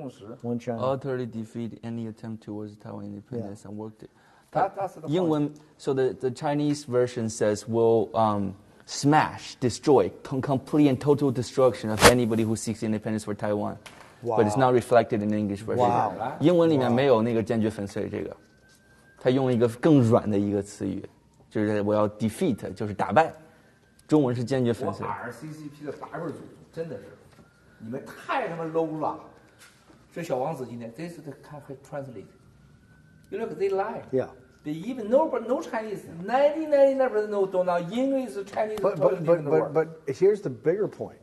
共识。One China. Utterly defeat any attempt towards Taiwan independence and work it. That's the 英文 so the Chinese version says will smash, destroy, complete and total destruction of anybody who seeks independence for Taiwan. Wow. But it's not reflected in the English version. Wow. 英文里面没有那个坚决粉碎这个，他用了一个更软的一个词语，就是我要 defeat， 就是打败。中文是坚决粉碎。我 RCCP 的8位祖宗真的是，你们太他妈 low 了。这小王子今天 this is the translate. You look, they lie. Yeah. They even know, but no Chinese. 99% know don't know English, Chinese. But here's the bigger point.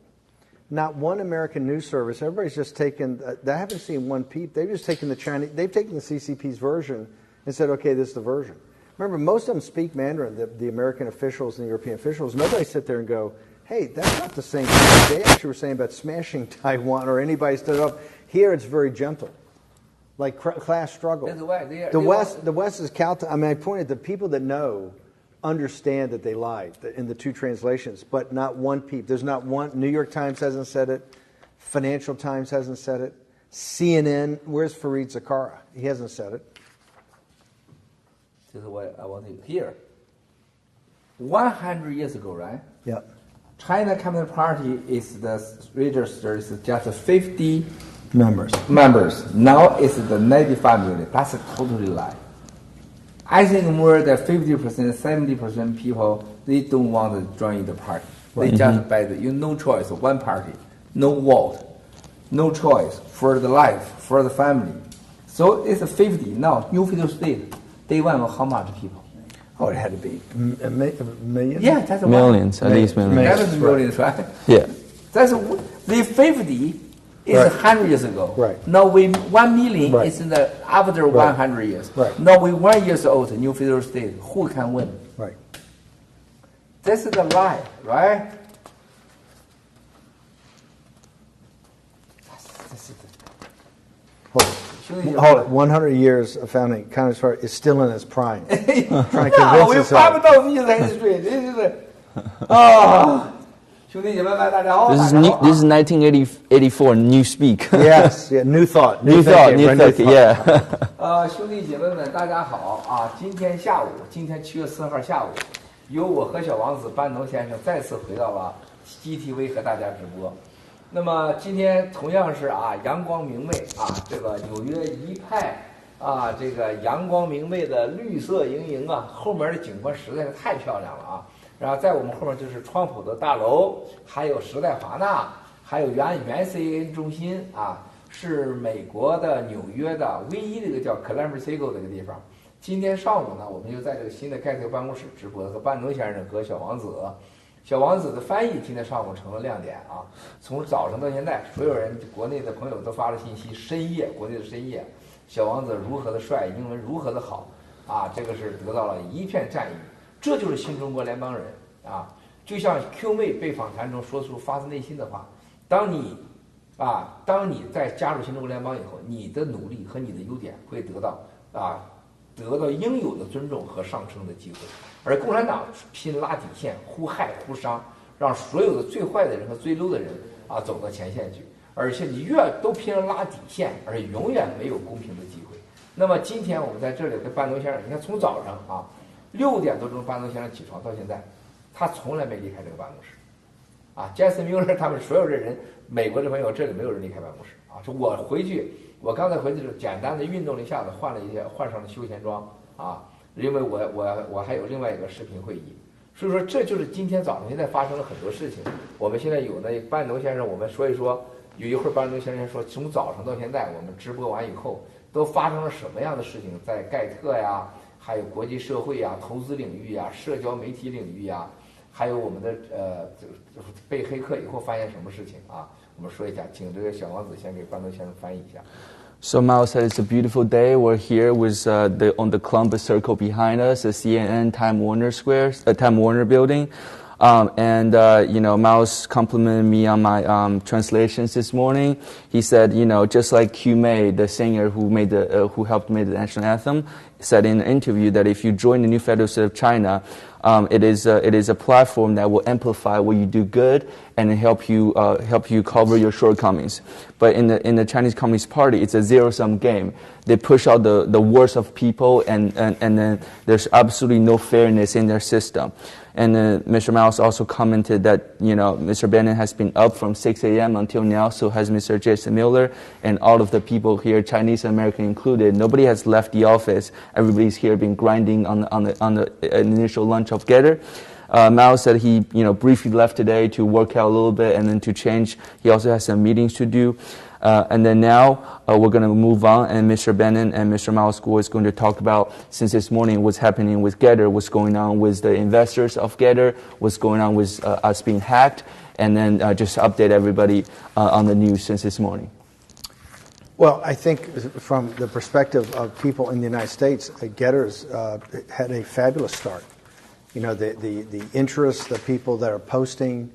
Not one American news service. Everybody's just taken. I haven't seen one peep. They've just taken the Chinese. They've taken the CCP's version and said, okay, this is the version. Remember, most of them speak Mandarin. The American officials and the European officials. Nobody sit there and go, hey, that's not the same thing they actually were saying about smashing Taiwan or anybody stood up. Here, it's very gentle. Like class struggle. That's why the West is I mean, I pointed the people that know understand that they lied in the two translations, but not one peep. There's not one. New York Times hasn't said it. Financial Times hasn't said it. CNN. Where's Fareed Zakaria? He hasn't said it. This is what I want to hear. 100 years ago, right? Yeah. China Communist Party is the registered is just 50 members. Now it's the 95 million. That's a totally lie. I think more than 50%, 70% people, they don't want to join the party. They just buy no choice, one party, no vote, no choice for the life, for the family. So it's a 50. Now, new federal state, they want how much people? Oh, it had to be a million? Yeah, that's millions, at least millions. That's millions, right? Yeah. That's the 50 is 100 years ago. Right. Now we 1 million Right. is after 100 years. Right. Now we 1 years old, new federal state. Who can win? Right. This is the lie, right? This is Hold it. 100 years of founding Communist Party is still in its prime. Trying to 那 convince 我又 us 发不 all. 到你才是对，这就是啊，兄弟姐妹们，大家好， This is 大家好 this is 1984 New Speak. Yes, yeah, new thought. New thought, thinking, new right, thought. Yeah. 兄弟姐妹们，大家好啊！今天7月4号下午，由我和小王子班农先生再次回到了 GTV 和大家直播。那么今天同样是阳光明媚这个纽约一派这个阳光明媚的绿色盈盈后面的景观实在是太漂亮了然后在我们后面就是川普的大楼，还有时代华纳，还有原 CAN 中心是美国的纽约的唯一的一个叫 Columbus Circle 的一个地方。今天上午呢，我们就在这个新的盖特办公室直播，和班农先生和小王子。小王子的翻译今天上午成了亮点从早上到现在，所有人国内的朋友都发了信息，深夜国内的深夜，小王子如何的帅，英文如何的好这个是得到了一片赞誉。这就是新中国联邦人就像 Q 妹被访谈中说出发自内心的话，当你在加入新中国联邦以后，你的努力和你的优点会得到应有的尊重和上升的机会。而共产党拼拉底线，忽害忽伤，让所有的最坏的人和最 low 的人走到前线去，而且你越都拼了拉底线，而且永远没有公平的机会。那么今天我们在这里跟班农先生，你看从早上6点多钟班农先生起床到现在，他从来没离开这个办公室Jason Miller 他们所有的人，美国的朋友这里没有人离开办公室说我回去，我刚才回去就简单的运动了一下子，换上了休闲装因为我还有另外一个视频会议，所以说这就是今天早上现在发生了很多事情。我们现在有那班农先生，我们说一说，有一会儿班农先生说，从早上到现在我们直播完以后都发生了什么样的事情，在盖特还有国际社会投资领域社交媒体领域还有我们的被黑客以后发现什么事情我们说一下，请这个小王子先给班农先生翻译一下。So Mao said it's a beautiful day. We're here with on the Columbus Circle behind us, the CNN Time Warner building. Mao's complimented me on my translations this morning. He said, just like Q Mei, the singer who helped make the national anthem, said in an interview that if you join the new Federal State of China, It is a platform that will amplify what you do good and help you cover your shortcomings. But in the Chinese Communist Party, it's a zero-sum game. They push out the worst of people, and then there's absolutely no fairness in their system. And Mr. Mouse also commented that, Mr. Bannon has been up from 6 a.m. until now, so has Mr. Jason Miller, and all of the people here, Chinese and American included. Nobody has left the office. Everybody's here been grinding on the initial launch of Getter. Mao said he, briefly left today to work out a little bit and then to change. He also has some meetings to do. And then now we're going to move on, and Mr. Bannon and Mr. Mao School is going to talk about, since this morning, what's happening with Getter, what's going on with the investors of Getter, what's going on with us being hacked, and then just update everybody on the news since this morning. Well, I think from the perspective of people in the United States, Getter's had a fabulous start. The interest, the people that are posting,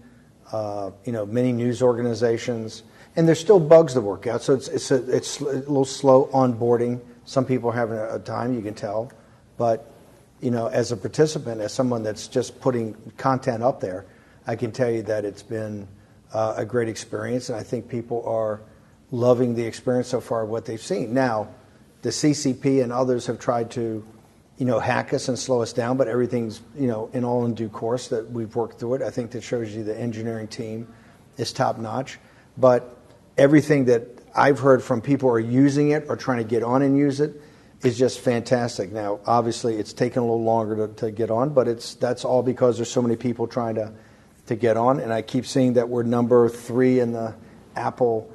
many news organizations. And there's still bugs to work out, so it's a little slow onboarding. Some people are having a time, you can tell. But, as a participant, as someone that's just putting content up there, I can tell you that it's been a great experience, and I think people are loving the experience so far, what they've seen. Now, the CCP and others have tried to, hack us and slow us down, but everything's, in due course that we've worked through it. I think that shows you the engineering team is top-notch. But everything that I've heard from people who are using it or trying to get on and use it is just fantastic. Now, obviously, it's taken a little longer to get on, but that's all because there's so many people trying to get on. And I keep seeing that we're number 3 in the Apple,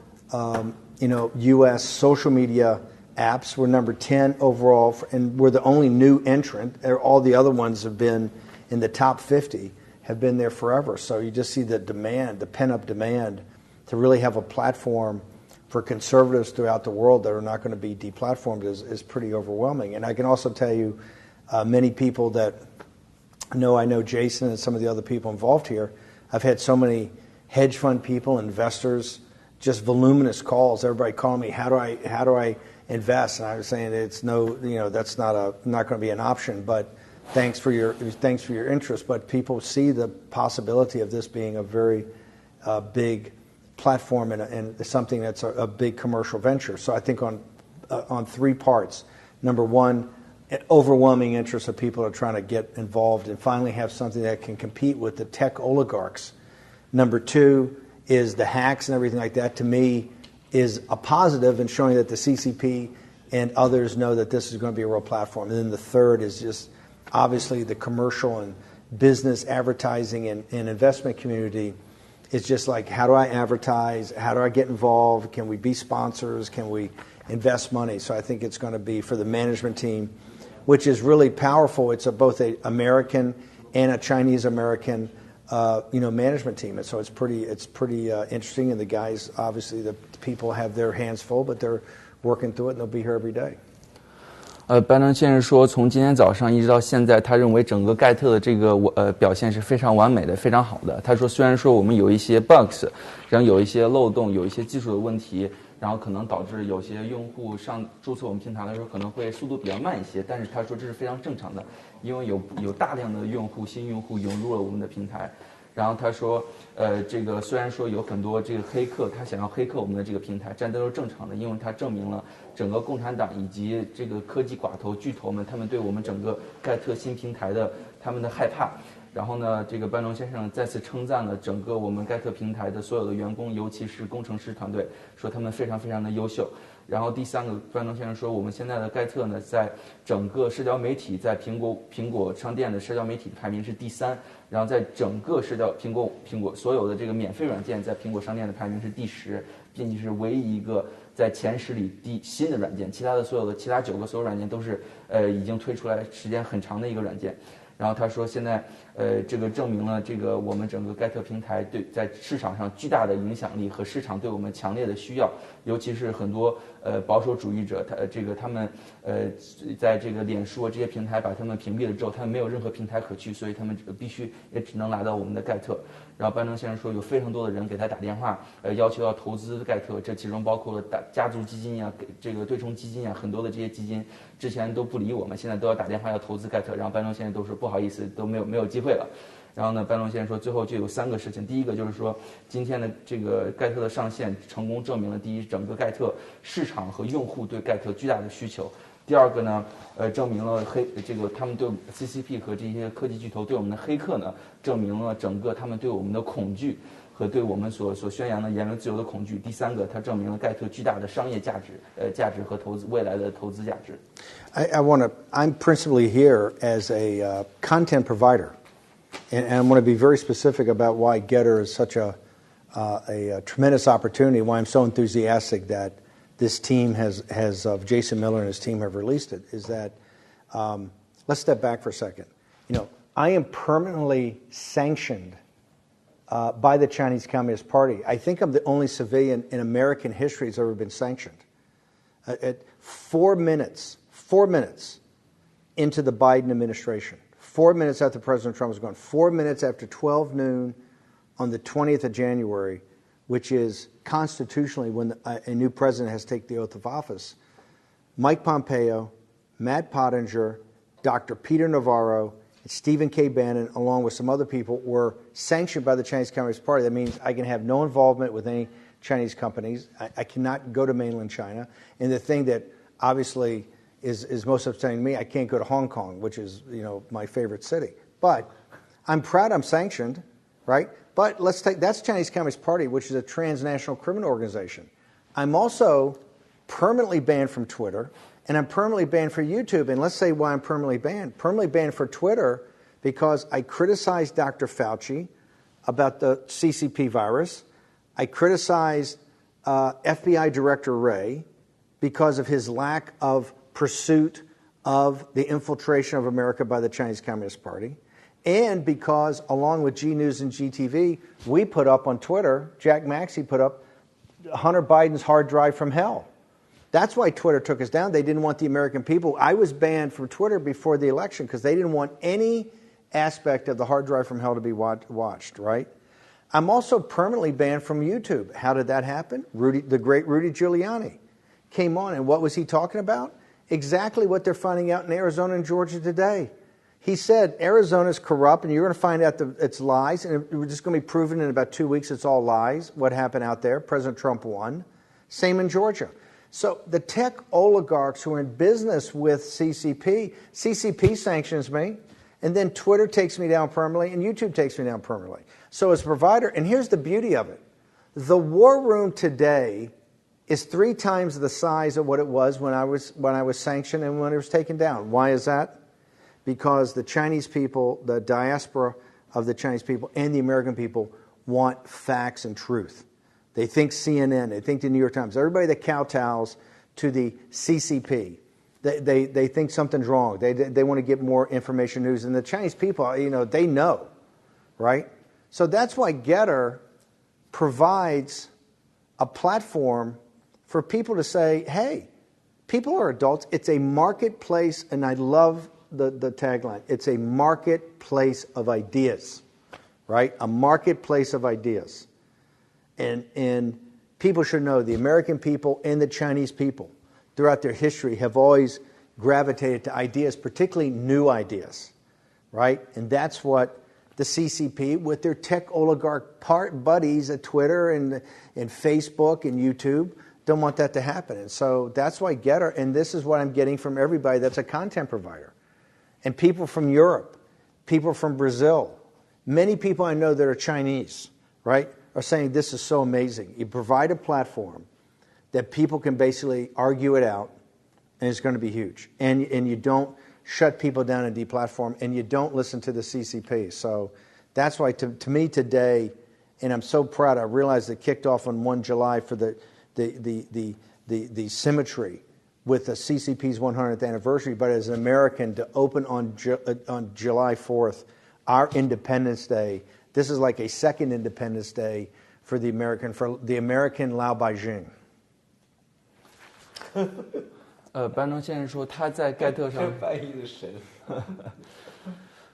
U.S. social media apps. We're number 10 overall, and we're the only new entrant. All the other ones have been in the top 50, have been there forever. So you just see the demand, the pent-up demand, to really have a platform for conservatives throughout the world that are not going to be deplatformed is pretty overwhelming. And I can also tell you many people that I know Jason and some of the other people involved here. I've had so many hedge fund people, investors, just voluminous calls. Everybody calling me, how do I invest? And I was saying that's not going to be an option. But thanks for your interest. But people see the possibility of this being a very big platform and something that's a big commercial venture. So I think on 3 parts. Number 1, an overwhelming interest of people are trying to get involved and finally have something that can compete with the tech oligarchs. Number 2 is the hacks and everything like that, to me, is a positive in showing that the CCP and others know that this is going to be a real platform. And then the third is just obviously the commercial and business advertising and investment community. It's just like, how do I advertise? How do I get involved? Can we be sponsors? Can we invest money? So I think it's going to be for the management team, which is really powerful. It's both an American and a Chinese American, management team. And so it's pretty interesting. And the guys, obviously, the people have their hands full, but they're working through it, and they'll be here every day. 班农先生说，从今天早上一直到现在，他认为整个盖特的这个表现是非常完美的，非常好的。他说，虽然说我们有一些 bugs， 然后有一些漏洞，有一些技术的问题，然后可能导致有些用户注册我们平台的时候可能会速度比较慢一些，但是他说这是非常正常的，因为有大量的新用户涌入了我们的平台。然后他说，这个虽然说有很多这个黑客，他想要黑客我们的这个平台，这都是正常的，因为他证明了整个共产党以及这个科技寡头巨头们，他们对我们整个盖特新平台的他们的害怕。然后呢，这个班农先生再次称赞了整个我们盖特平台的所有的员工，尤其是工程师团队，说他们非常非常的优秀。然后第三个，班农先生说，我们现在的盖特呢，在整个社交媒体，在苹果商店的社交媒体排名是第3，然后在整个苹果所有的这个免费软件，在苹果商店的排名是第10，并且是唯一一个在前10里新的软件，其他9个所有软件都是已经推出来时间很长的一个软件。然后他说，现在这个证明了这个我们整个盖特平台在市场上巨大的影响力和市场对我们强烈的需要，尤其是很多保守主义者，他们在这个脸书这些平台把他们屏蔽了之后，他们没有任何平台可去，所以他们必须也只能来到我们的盖特。然后班农先生说，有非常多的人给他打电话，要求要投资盖特，这其中包括了家族基金呀、这个对冲基金呀，很多的这些基金之前都不理我们，现在都要打电话要投资盖特。然后班农先生都说不好意思，都没有机会了。然后呢，班农先生说，最后就有3个事情。第一个就是说，今天的这个盖特的上线成功证明了，第一，整个盖特市场和用户对盖特巨大的需求；第二个呢，证明了他们对 CCP 和这些科技巨头对我们的黑客呢，证明了整个他们对我们的恐惧和对我们所宣扬的言论自由的恐惧。第三个，它证明了盖特巨大的商业价值和未来的投资价值。I'm principally here as a content provider. And I want to be very specific about why Getter is such a tremendous opportunity, why I'm so enthusiastic that this team Jason Miller and his team have released it, is that, let's step back for a second. I am permanently sanctioned by the Chinese Communist Party. I think I'm the only civilian in American history who's ever been sanctioned. At 4 minutes into the Biden administration, 4 minutes after President Trump was gone, 4 minutes after 12 noon on the 20th of January, which is constitutionally when a new president has to take the oath of office, Mike Pompeo, Matt Pottinger, Dr. Peter Navarro, and Stephen K. Bannon, along with some other people, were sanctioned by the Chinese Communist Party. That means I can have no involvement with any Chinese companies. I cannot go to mainland China. And the thing that obviously is most upsetting to me, I can't go to Hong Kong, which is, my favorite city. But I'm proud I'm sanctioned, right? But that's Chinese Communist Party, which is a transnational criminal organization. I'm also permanently banned from Twitter, and I'm permanently banned for YouTube. And let's say why I'm permanently banned. Permanently banned for Twitter because I criticized Dr. Fauci about the CCP virus. I criticized FBI Director Wray because of his lack of pursuit of the infiltration of America by the Chinese Communist Party, and because, along with G News and GTV, we put up on Twitter, Jack Maxey put up Hunter Biden's hard drive from hell. That's why Twitter took us down. They didn't want the American people. I was banned from Twitter before the election because they didn't want any aspect of the hard drive from hell to be watched, right? I'm also permanently banned from YouTube. How did that happen? The great Rudy Giuliani came on, and what was he talking about? Exactly what they're finding out in Arizona and Georgia today. He said Arizona's corrupt, and you're going to find out that it's lies, and we're just going to be proven in about 2 weeks it's all lies, what happened out there. President Trump won. Same in Georgia. So the tech oligarchs who are in business with CCP sanctions me, and then Twitter takes me down permanently, and YouTube takes me down permanently. So as a provider, and here's the beauty of it, the war room today is 3 times the size of what it was when I was sanctioned and when it was taken down. Why is that? Because the Chinese people, the diaspora of the Chinese people and the American people want facts and truth. They think CNN, they think the New York Times, everybody that kowtows to the CCP, they think something's wrong. They want to get more information news. And the Chinese people, they know, right? So that's why Getter provides a platform for people to say, hey, people are adults. It's a marketplace, and I love the tagline. It's a marketplace of ideas, right? A marketplace of ideas. And people should know the American people and the Chinese people throughout their history have always gravitated to ideas, particularly new ideas, right? And that's what the CCP, with their tech oligarch buddies at Twitter and Facebook and YouTube, don't want that to happen. And so that's why Getter, and this is what I'm getting from everybody that's a content provider. And people from Europe, people from Brazil, many people I know that are Chinese, right, are saying this is so amazing. You provide a platform that people can basically argue it out, and it's going to be huge. And you don't shut people down and deplatform, and you don't listen to the CCP. So that's why, to me today, and I'm so proud, I realized it kicked off on 1 July for the symmetry with the CCP's 100th anniversary, but as an American, to open on July 4th, our Independence Day, this is like a second Independence Day for the American Lao Beijing. 班农先生说他在盖特上翻译的神。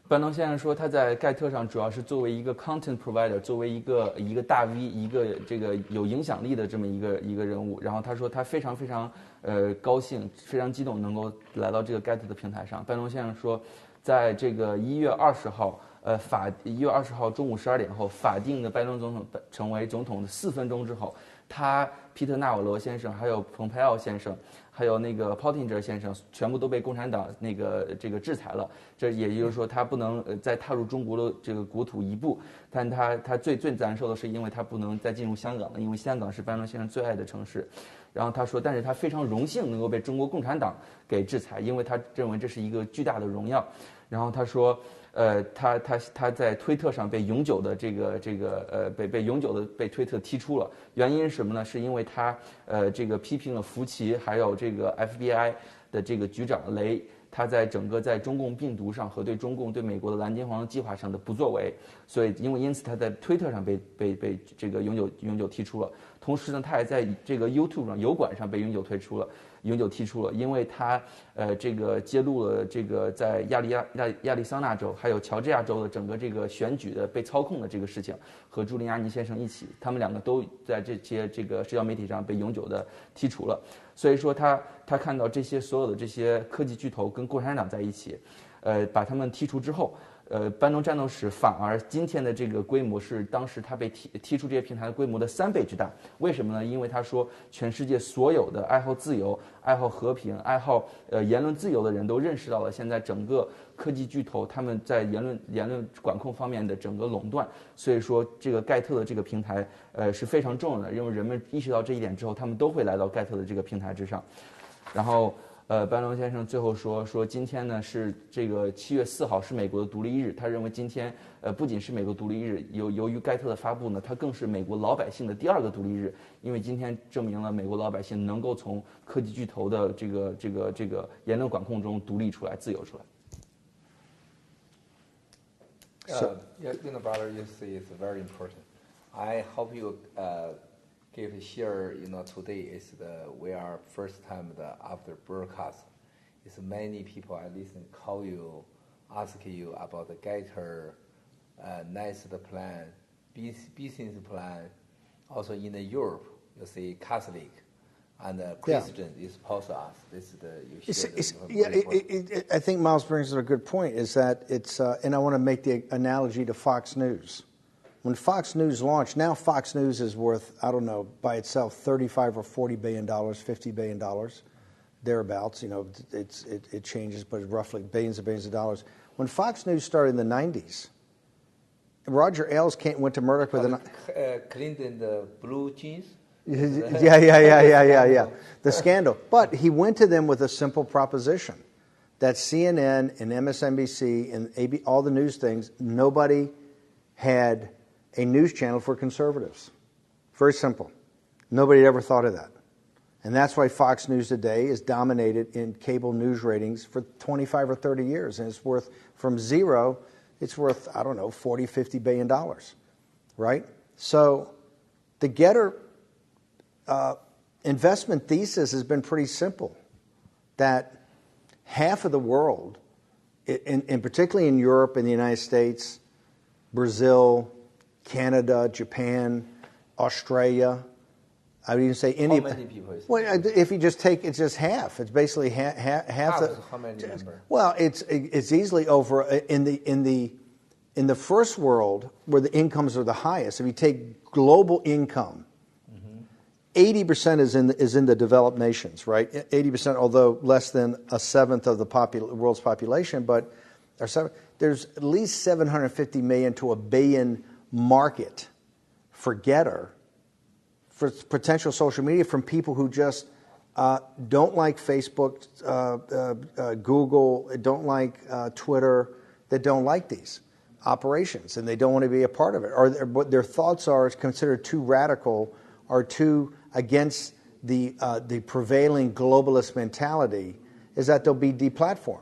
班农先生说他在盖特上主要是作为一个 content provider， 作为一个大 V， 一个这个有影响力的这么一个人物。然后他说他非常高兴，非常激动能够来到这个盖特的平台上。班农先生说，在这个1月20号。1月20号中午12点后，法定的拜登总统成为总统的4分钟之后，皮特纳瓦罗先生、还有蓬佩奥先生、还有那个 Pottinger 先生，全部都被共产党这个制裁了。这也就是说，他不能再踏入中国的这个国土一步。但他最难受的是，因为他不能再进入香港了，因为香港是拜登先生最爱的城市。然后他说，但是他非常荣幸能够被中国共产党给制裁，因为他认为这是一个巨大的荣耀。然后他说。他在推特上被永久的被永久的被推特踢出了，原因是什么呢？是因为他这个批评了福奇还有这个 FBI 的这个局长雷，他在整个在中共病毒上和对中共对美国的蓝金黄计划上的不作为，所以因此他在推特上被这个永久踢出了。同时呢，他也在这个 YouTube 上油管上被永久踢出了，因为他这个揭露了这个在亚利桑那州还有乔治亚州的整个这个选举的被操控的这个事情，和朱利安尼先生一起，他们两个都在这些这个社交媒体上被永久的剔除了。所以说他看到这些所有的这些科技巨头跟共产党在一起，把他们剔除之后。班农战斗史反而今天的这个规模是当时他被踢出这些平台的规模的3倍之大。为什么呢？因为他说全世界所有的爱好自由、爱好和平、爱好言论自由的人都认识到了现在整个科技巨头他们在言论管控方面的整个垄断。所以说这个盖特的这个平台是非常重要的，因为人们意识到这一点之后，他们都会来到盖特的这个平台之上。然后。班农先生最后说今天呢是这个7月4号是美国的独立日，他认为今天不仅是美国独立日，由于盖特的发布呢，它更是美国老百姓的第2个独立日，因为今天证明了美国老百姓能够从科技巨头的这个言论管控中独立出来、自由出来。brother, you see, it's very important. I hope you give share, today is we are first time after broadcast. It's many people I listen call you, ask you about the Gator, nice plan, business plan. Also in Europe, you see Catholic and Christian is supposed to us. This is I think Miles brings up a good point. Is that it's and I want to make the analogy to Fox News. When Fox News launched, now Fox News is worth, I don't know, by itself, $35 or $40 billion, $50 billion, thereabouts. It changes, but roughly billions and billions of dollars. When Fox News started in the 90s, Roger Ailes went to Murdoch with Clinton, the blue jeans? Yeah. The scandal. But he went to them with a simple proposition that CNN and MSNBC and AB, all the news things, nobody had a news channel for conservatives. Very simple. Nobody had ever thought of that. And that's why Fox News today is dominated in cable news ratings for 25 or 30 years. And it's worth, from zero, it's worth, I don't know, $40, $50 billion. Right? So the Getter investment thesis has been pretty simple. That half of the world, and particularly in Europe and the United States, Brazil, Canada, Japan, Australia. I would even say India. How many people is it? Well, if you just take, it's just half. It's basically half the. How many members? Well, it's easily over in the first world where the incomes are the highest. If you take global income, 80% is in the developed nations, right? 80%, although less than a seventh of the world's population, but there's at least 750 million to a billion market for Getter, for potential social media from people who just don't like Facebook, Google, don't like Twitter, that don't like these operations and they don't want to be a part of it, or what their thoughts are considered too radical or too against the prevailing globalist mentality, is that they'll be deplatformed.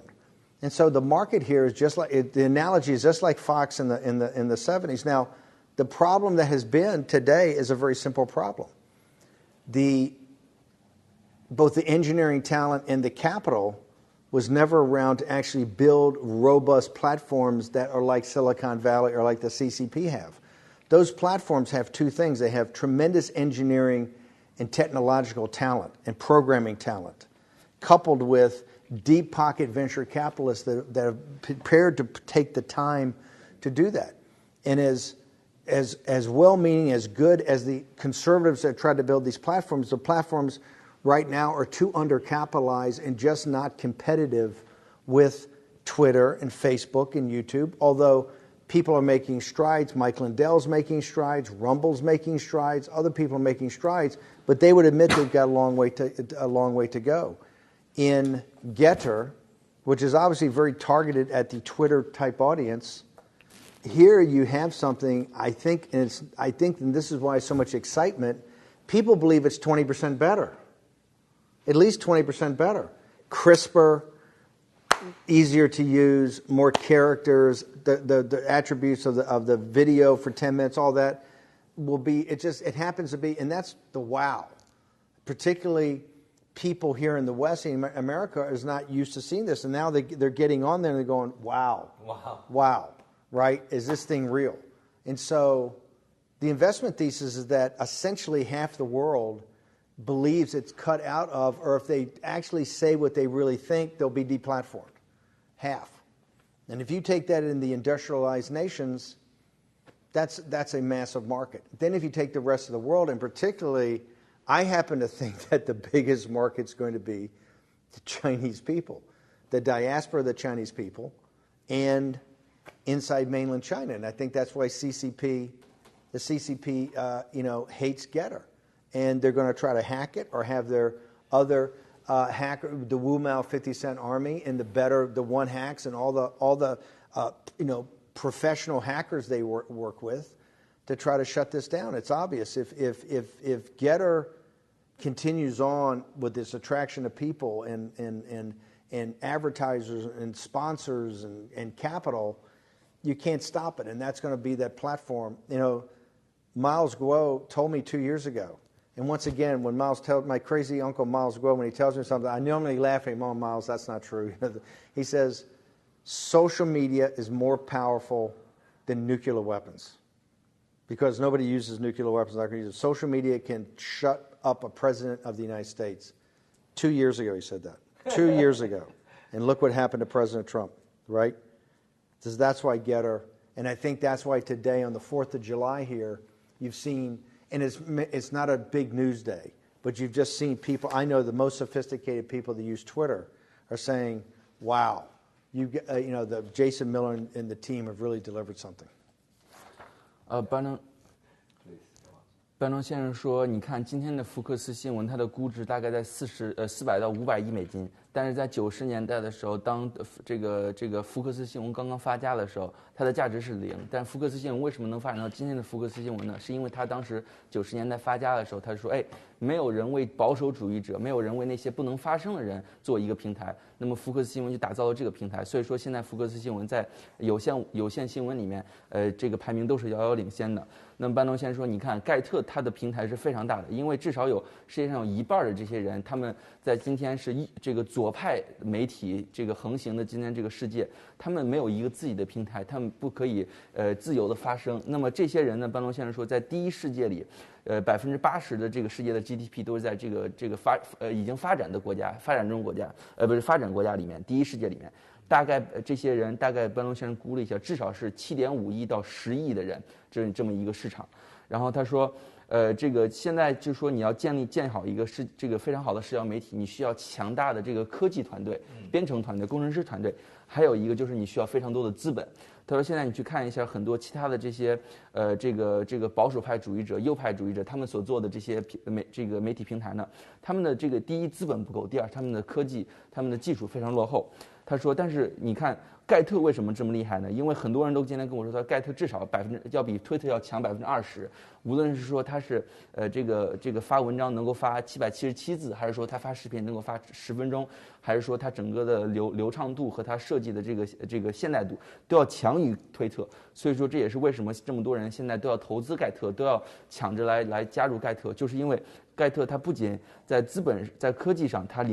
And so the market here is just like, the analogy is just like Fox in the 70s. Now, the problem that has been today is a very simple problem. Both the engineering talent and the capital was never around to actually build robust platforms that are like Silicon Valley or like the CCP have. Those platforms have two things. They have tremendous engineering and technological talent and programming talent, coupled with deep pocket venture capitalists that are prepared to take the time to do that. And as well-meaning, as good as the conservatives that tried to build these platforms, the platforms right now are too undercapitalized and just not competitive with Twitter and Facebook and YouTube, although people are making strides. Mike Lindell's making strides. Rumble's making strides. Other people are making strides, but they would admit they've got a long way to go. In Getter, which is obviously very targeted at the Twitter-type audience, here you have something, I think, and this is why so much excitement, people believe it's 20% better. At least 20% better. Crisper, easier to use, more characters, the attributes of the video for 10 minutes, all that will be, it happens to be, and that's the wow. Particularly people here in the West, in America, is not used to seeing this, and now they're getting on there and they're going, wow, right? Is this thing real? And so the investment thesis is that essentially half the world believes it's cut out of, or if they actually say what they really think, they'll be deplatformed. Half. And if you take that in the industrialized nations, that's a massive market. Then if you take the rest of the world, and particularly, I happen to think that the biggest market's going to be the Chinese people, the diaspora of the Chinese people, and inside mainland China. And I think that's why the CCP hates Getter. And they're going to try to hack it or have their other hacker, the Wu Mao 50 Cent Army, and the one hacks and all the professional hackers they work with to try to shut this down. It's obvious if Getter continues on with this attraction of people and advertisers and sponsors and capital, you can't stop it, and that's going to be that platform. Miles Guo told me 2 years ago. And once again, when Miles tells my crazy uncle Miles Guo, when he tells me something, I normally laugh at him, "Oh, Miles, that's not true." He says, social media is more powerful than nuclear weapons because nobody uses nuclear weapons like we use. Social media can shut up a president of the United States. 2 years ago, he said that. 2 years ago. And look what happened to President Trump, right? That's why Getter, and I think that's why today on the 4th of July here, you've seen, and it's not a big news day, but you've just seen people, I know the most sophisticated people that use Twitter are saying, wow, the Jason Miller and the team have really delivered something. 班农先生说：“你看今天的福克斯新闻，它的估值大概在400到500亿美金。但是在90年代的时候，当这个福克斯新闻刚刚发家的时候，它的价值是0。但福克斯新闻为什么能发展到今天的福克斯新闻呢？是因为它当时90年代发家的时候，他说，没有人为保守主义者，没有人为那些不能发声的人做一个平台。那么福克斯新闻就打造了这个平台。所以说现在福克斯新闻在有线新闻里面，这个排名都是遥遥领先的。那么班农先生说，你看盖特它的平台是非常大的，因为至少世界上有一半的这些人，他们在今天是这个左派媒体这个横行的今天这个世界，他们没有一个自己的平台，他们不可以自由的发声。那么这些人呢，班农先生说，在第一世界里，80%的这个世界的 GDP 都是在这个已经发展的国家、发展中国家，发展国家里面，第一世界里面。大概这些人，大概班农先生估了一下，至少是7.5亿到10亿的人，这么一个市场。然后他说，这个现在就说你要建好一个这个非常好的社交媒体，你需要强大的这个科技团队、编程团队、工程师团队，还有一个就是你需要非常多的资本。他说，现在你去看一下很多其他的这些这个保守派主义者、右派主义者，他们所做的这些媒体平台呢，他们的这个第一资本不够，第二他们的科技、他们的技术非常落后。他说，但是你看盖特为什么这么厉害呢？因为很多人都今天跟我说，盖特至少要比推特要强20%。无论是说他是这个发文章能够发777字，还是说他发视频能够发10分钟，还是说他整个的流畅度和他设计的这个现代度都要强于推特。所以说这也是为什么这么多人现在都要投资盖特，都要抢着来加入盖特，就是因为盖特它不仅在资本、在科技上它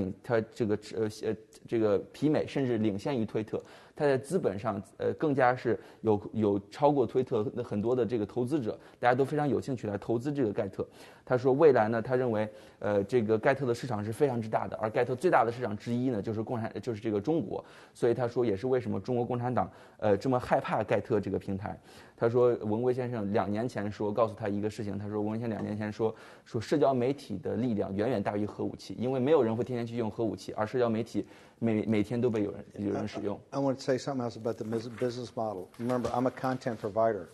这个媲美，甚至领先于推特。它在资本上更加是有超过推特很多的这个投资者，大家都非常有兴趣来投资这个盖特。他说未来呢，他认为这个盖特的市场是非常之大的，而盖特最大的市场之一呢就是这个中国，所以他说也是为什么中国共产党这么害怕盖特这个平台。他说文贵先生2年前告诉他一个事情，他说文贵先生2年前说社交媒体的力量远远大于核武器，因为没有人会天天去用核武器，而社交媒体每天都被有人使用。I want to say something else about the business model. Remember, I'm a content provider.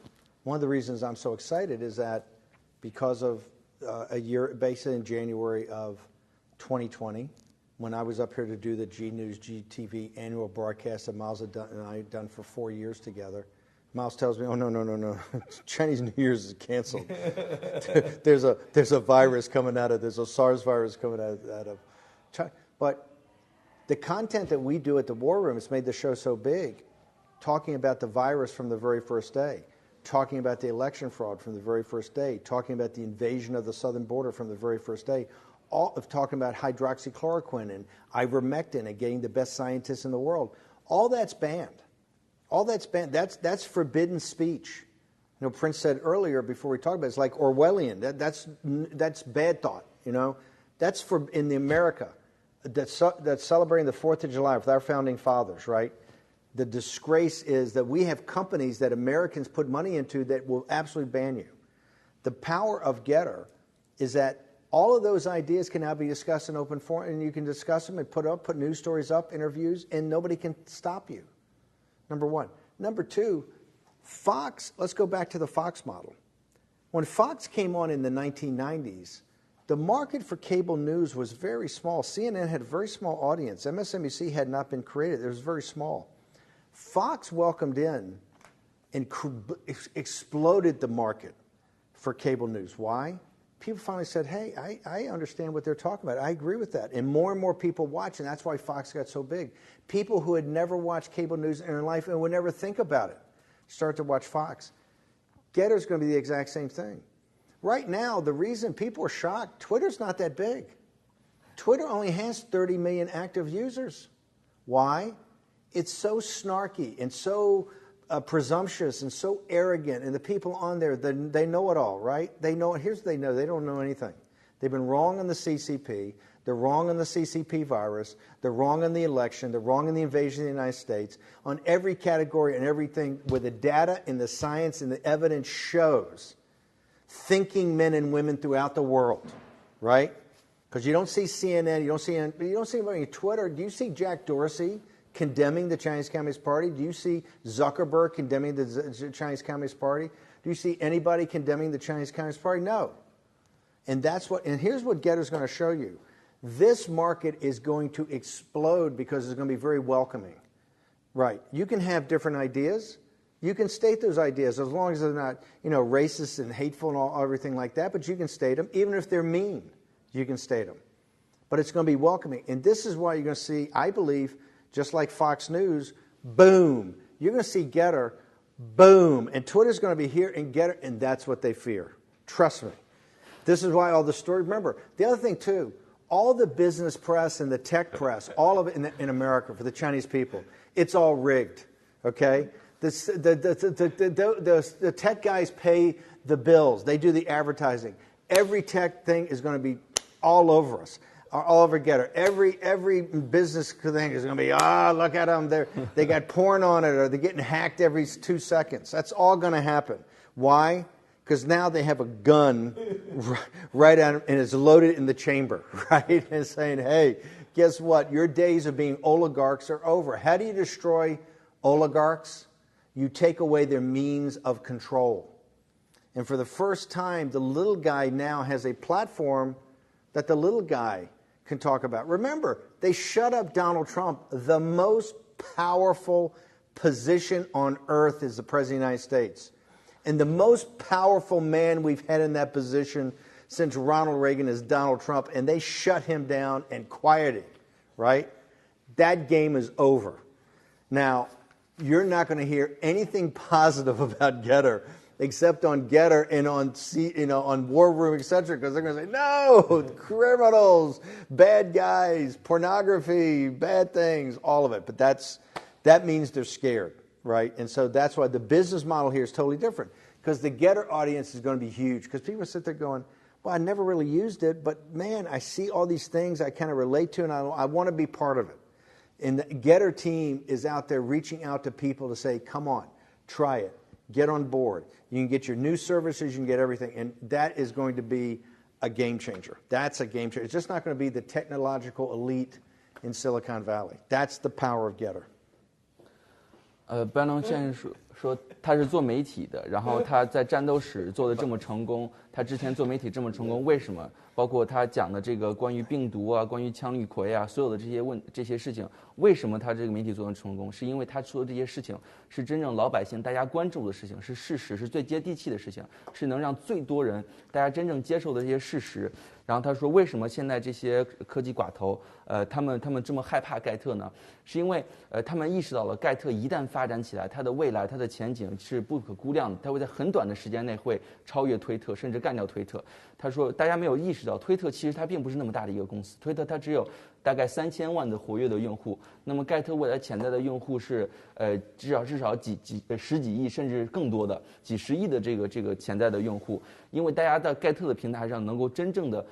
One of the reasons I'm so excited is that because of a year, basically in January of 2020, when I was up here to do the G News, GTV annual broadcast that Miles and I had done for 4 years together, Miles tells me, "Oh no, Chinese New Year's is canceled. there's a virus coming out of there's a SARS virus coming out of China." But the content that we do at the War Room has made the show so big, talking about the virus from the very first day, talking about the election fraud from the very first day, talking about the invasion of the southern border from the very first day, all of talking about hydroxychloroquine and ivermectin and getting the best scientists in the world. All that's banned. All that's banned. That's forbidden speech. You know, Prince said earlier before we talked about it, it's like Orwellian. That's bad thought. You know, that's for in the America that's celebrating the 4th of July with our founding fathers, right? The disgrace is that we have companies that Americans put money into that will absolutely ban you. The power of Getter is that all of those ideas can now be discussed in open forum, and you can discuss them and put news stories up, interviews, and nobody can stop you. Number one. Number two, Fox, let's go back to the Fox model. When Fox came on in the 1990s, the market for cable news was very small. CNN had a very small audience. MSNBC had not been created. It was very small. Fox welcomed in and exploded the market for cable news. Why? People finally said, hey, I understand what they're talking about. I agree with that. And more people watch, and that's why Fox got so big. People who had never watched cable news in their life and would never think about it start to watch Fox. Getter's going to be the exact same thing. Right now, the reason people are shocked, Twitter's not that big. Twitter only has 30 million active users. Why? It's so snarky and so presumptuous and so arrogant, and the people on there, they know it all, right? They know it. Here's what they know. They don't know anything. They've been wrong on the CCP. They're wrong on the CCP virus. They're wrong on the election. They're wrong on the invasion of the United States. On every category and everything where the data and the science and the evidence shows thinking men and women throughout the world, right? Because you don't see CNN, you don't see anybody on Twitter. Do you see Jack Dorsey condemning the Chinese Communist Party? Do you see Zuckerberg condemning the Chinese Communist Party? Do you see anybody condemning the Chinese Communist Party? No. And here's what Getter's going to show you. This market is going to explode because it's going to be very welcoming. Right. You can have different ideas. You can state those ideas as long as they're not, racist and hateful and everything like that, but you can state them. Even if they're mean, you can state them. But it's going to be welcoming. And this is why you're going to see, I believe, just like Fox News, boom. You're going to see Getter, boom. And Twitter's going to be here and Getter, and that's what they fear. Trust me. This is why all the stories, remember, the other thing too, all the business press and the tech press, all of it in America for the Chinese people, it's all rigged, okay? The tech guys pay the bills. They do the advertising. Every tech thing is going to be all over us, all over Getter. Every business thing is going to be, look at them. They got porn on it, or they're getting hacked every 2 seconds. That's all going to happen. Why? Because now they have a gun right out, and it's loaded in the chamber, right? And it's saying, hey, guess what? Your days of being oligarchs are over. How do you destroy oligarchs? You take away their means of control. And for the first time, the little guy now has a platform that the little guy can talk about. Remember, they shut up Donald Trump. The most powerful position on earth is the President of the United States. And the most powerful man we've had in that position since Ronald Reagan is Donald Trump, and they shut him down and quieted, right? That game is over. Now, you're not going to hear anything positive about Getter except on Getter and on War Room, etc., because they're going to say, no, criminals, bad guys, pornography, bad things, all of it. But that's that means they're scared, right? And so that's why the business model here is totally different, because the Getter audience is going to be huge, because people sit there going, well, I never really used it, but man, I see all these things I kind of relate to, and I want to be part of it. And the Getter team is out there reaching out to people to say, come on, try it, get on board. You can get your new services, you can get everything, and that is going to be a game changer. That's a game changer. It's just not going to be the technological elite in Silicon Valley. That's the power of Getter. 班农先生说他是做媒体的，然后他在战斗史做的这么成功，他之前做媒体这么成功，为什么？包括他讲的这个关于病毒啊，关于羟氯喹啊，所有的这些事情，为什么他这个媒体做的成功？是因为他说的这些事情是真正老百姓大家关注的事情，是事实，是最接地气的事情，是能让最多人大家真正接受的这些事实。然后他说，为什么现在这些科技寡头，他们这么害怕盖特呢？是因为他们意识到了盖特一旦发展起来，它的未来、它的前景是不可估量的，它会在很短的时间内会超越推特，甚至干掉推特。他说，大家没有意识到，推特其实它并不是那么大的一个公司，推特它只有大概3000万的活跃的用户，那么盖特未来潜在的用户是至少十几亿甚至更多的几十亿的这个潜在的用户，因为大家在盖特的平台上能够真正的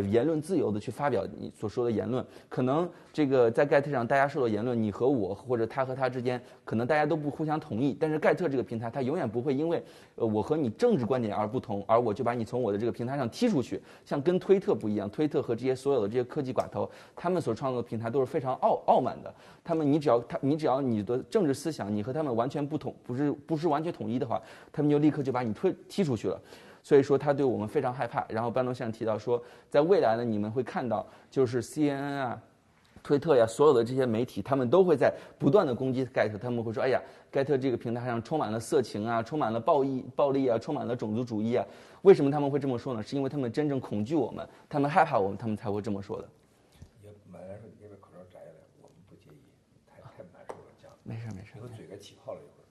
言论自由的去发表你所说的言论，可能这个在盖特上大家说的言论，你和我或者他和他之间，可能大家都不互相同意，但是盖特这个平台它永远不会因为我和你政治观点而不同，而我就把你从我的这个平台上踢出去，像跟推特不一样，推特和这些所有的这些科技寡头，他们所创造的平台都是非常傲慢的，他们你只要你的政治思想你和他们完全不同，不是完全统一的话，他们就立刻就把你踢出去了。所以说他对我们非常害怕。然后班农先生提到说，在未来呢，你们会看到就是 CNN 啊、推特呀，所有的这些媒体，他们都会在不断的攻击盖特，他们会说，哎呀，盖特这个平台上充满了色情啊，充满了暴力啊，充满了种族主义啊。为什么他们会这么说呢？是因为他们真正恐惧我们，他们害怕我们，他们才会这么说的。也蛮难受，你别把口罩摘下来，我们不介意，太难受了，这样。没事。以后嘴给起泡了一会儿，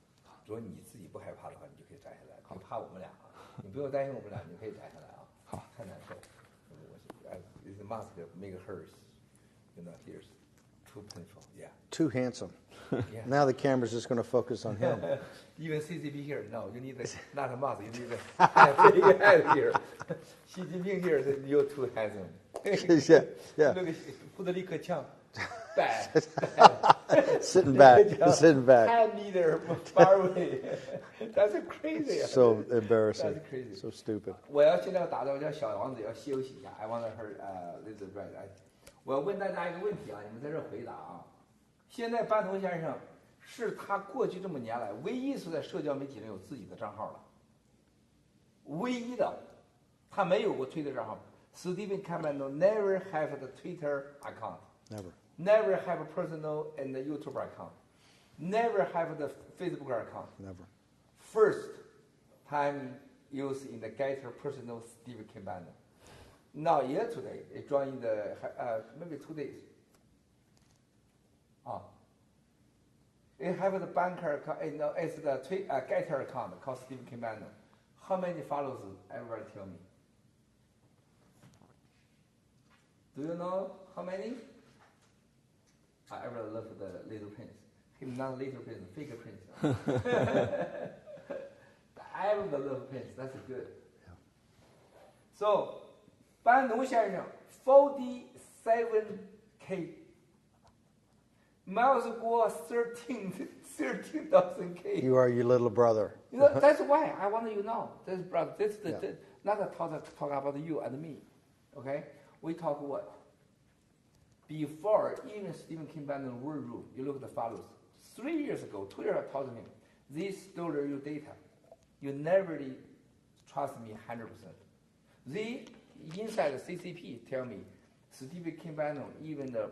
如果你自己不害怕的话，你就可以摘下来，就怕我们俩啊。你不用担心我们俩，你可以摘下来啊。好，太难受。This mask make hers, here's too painful. Yeah. Too handsome. Yeah. Now the camera's just going to focus on him. Even CCP here, no, you need not a mask, you need a big head here. Xi Jinping here said you're too handsome. Yeah. Look, 不得立刻呛。Bad. Sitting back. Hand meter far away. That's crazy. So embarrassing. That's crazy. So stupid. 我要现在打造叫小王子要休息一下。I want her this is right. 我要问大家一个问题啊，你们在这回答啊。现在班农先生是他过去这么年来唯一是在社交媒体上有自己的账号了，唯一的，他没有过推特账号。Stephen Campbell never have a Twitter account. Never have a personal and a YouTube account. Never have the Facebook account. Never. First time used in the Getter personal Steve Campbell. Now yesterday, it joined the maybe 2 days. It have the banker account. It's the Getter account called Steve Campbell. How many followers? Everyone tell me. Do you know how many? I ever love the Little Prince. Him not Little Prince, Fake Prince. I ever love Prince. That's good. Yeah. So, 班农先生 47K. Miles Guo 13,000K. You are your little brother. That's why I want you to know. This brother, not talk about you and me. Okay? We talk what? Before even Stephen Campbell were ruled, you look at the followers. 3 years ago, Twitter told him, "They stole your data. You never really trust me 100%." They inside the CCP tell me, Stephen Campbell even the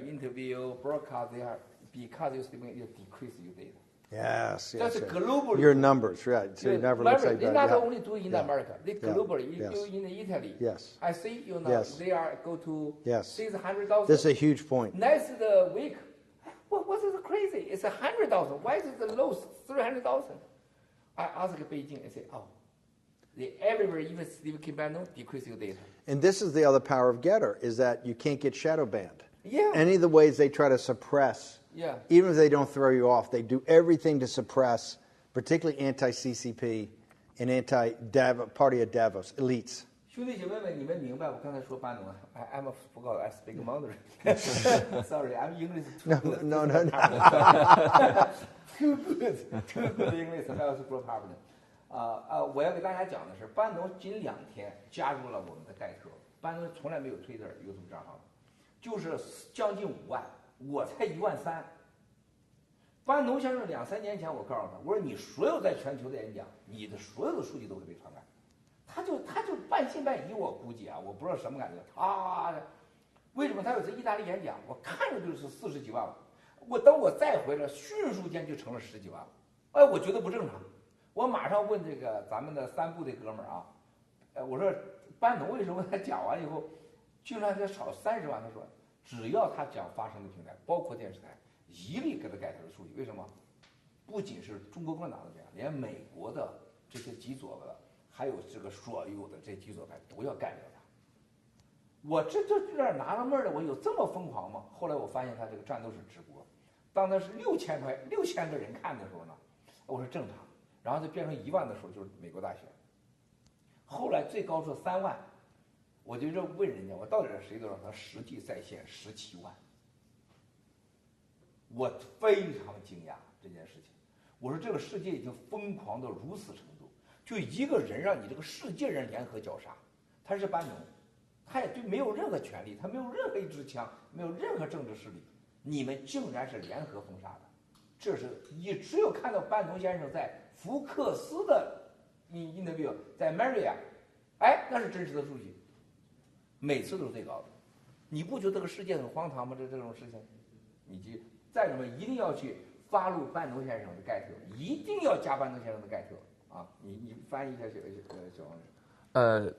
interview broadcast there because you decrease your data. Yes. That's globally. Your numbers, right? So you never looks like they that. not only do in America. They globally. Yes. You in Italy. Yes. I see Yes. they are go to Yes. 600,000. This is a huge point. Next week, what is crazy? It's 100,000. Why is it the lowest 300,000? I ask Beijing and say, everywhere, even Steve Campbell, decrease your data. And this is the other power of Getter, is that you can't get shadow banned. Yeah. Any of the ways they try to suppress Yeah. Even if they don't throw you off, they do everything to suppress, particularly anti-CCP and anti-party of Davos elites. 兄弟姐妹们，你们明白我刚才说班农啊 ？I'm forgot I speak Mandarin. Sorry, I'm English too good. No. Too good English. I was grow problem. 我要给大家讲的是，班农仅2天加入了我们的盖特。班农从来没有Twitter、YouTube 账号，就是将近5万，我才1万3。班农先生2、3年前，我告诉他，我说你所有在全球的演讲，你的所有的数据都会被传开。他就半信半疑，我估计啊，我不知道什么感觉。为什么他有次意大利演讲，我看着就是40几万了，等我再回来，迅速间就成了10几万了。哎，我觉得不正常。我马上问这个咱们的3部的哥们儿啊，我说班农为什么他讲完以后，竟然才少30万？他说只要他讲发声的平台，包括电视台，一律给他盖特的处理。为什么？不仅是中国共产党的这样，连美国的这些极左的。还有这个所有的这极左派都要干掉他，我这就有点纳了闷了，我有这么疯狂吗？后来我发现他这个战斗是直播，当他是6000个人看的时候呢，我说正常，然后就变成1万的时候就是美国大选，后来最高是3万，我就问人家我到底是谁多少，他实际在线17万，我非常惊讶这件事情，我说这个世界已经疯狂到如此程度。就一个人让你这个世界人联合绞杀，他是班农，他也对没有任何权利，他没有任何一支枪，没有任何政治势力，你们竟然是联合封杀的，这是你只有看到班农先生在福克斯的interview，在 Maria， 那是真实的数据，每次都是最高的，你不觉得这个世界很荒唐吗？这种事情，你就再怎么一定要去发入班农先生的盖特，一定要加班农先生的盖特。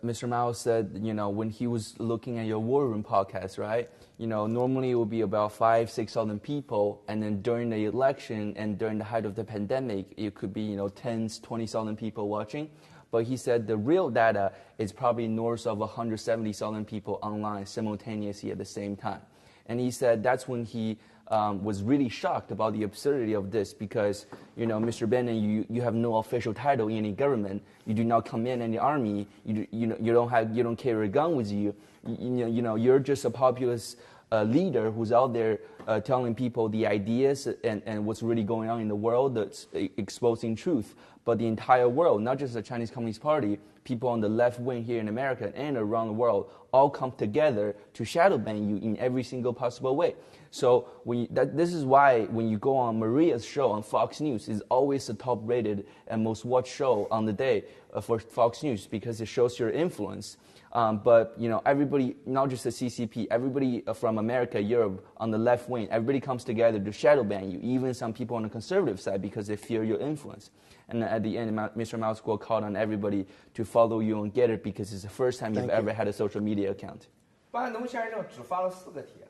Mr. Mao said, when he was looking at your War Room podcast, right? Normally it would be about 5,000-6,000 people, and then during the election and during the height of the pandemic, it could be, 10,000, 20,000 people watching. But he said the real data is probably north of 170,000 people online simultaneously at the same time. And he said that's when he was really shocked about the absurdity of this because, Mr. Bannon, you have no official title in any government. You do not command any army. You don't carry a gun with you. You're just a populist leader who's out there telling people the ideas and what's really going on in the world, that's exposing truth. But the entire world, not just the Chinese Communist Party, people on the left wing here in America and around the world all come together to shadow ban you in every single possible way. So this is why when you go on Maria's show on Fox News, it's always the top rated and most watched show on the day for Fox News because it shows your influence. But everybody, not just the CCP, everybody from America, Europe, on the left wing, everybody comes together to shadow ban you, even some people on the conservative side because they fear your influence. And at the end, Mr. Mao called on everybody to follow you and get it because it's the first time you've ever had a social media account. 班农先生只发了4个帖，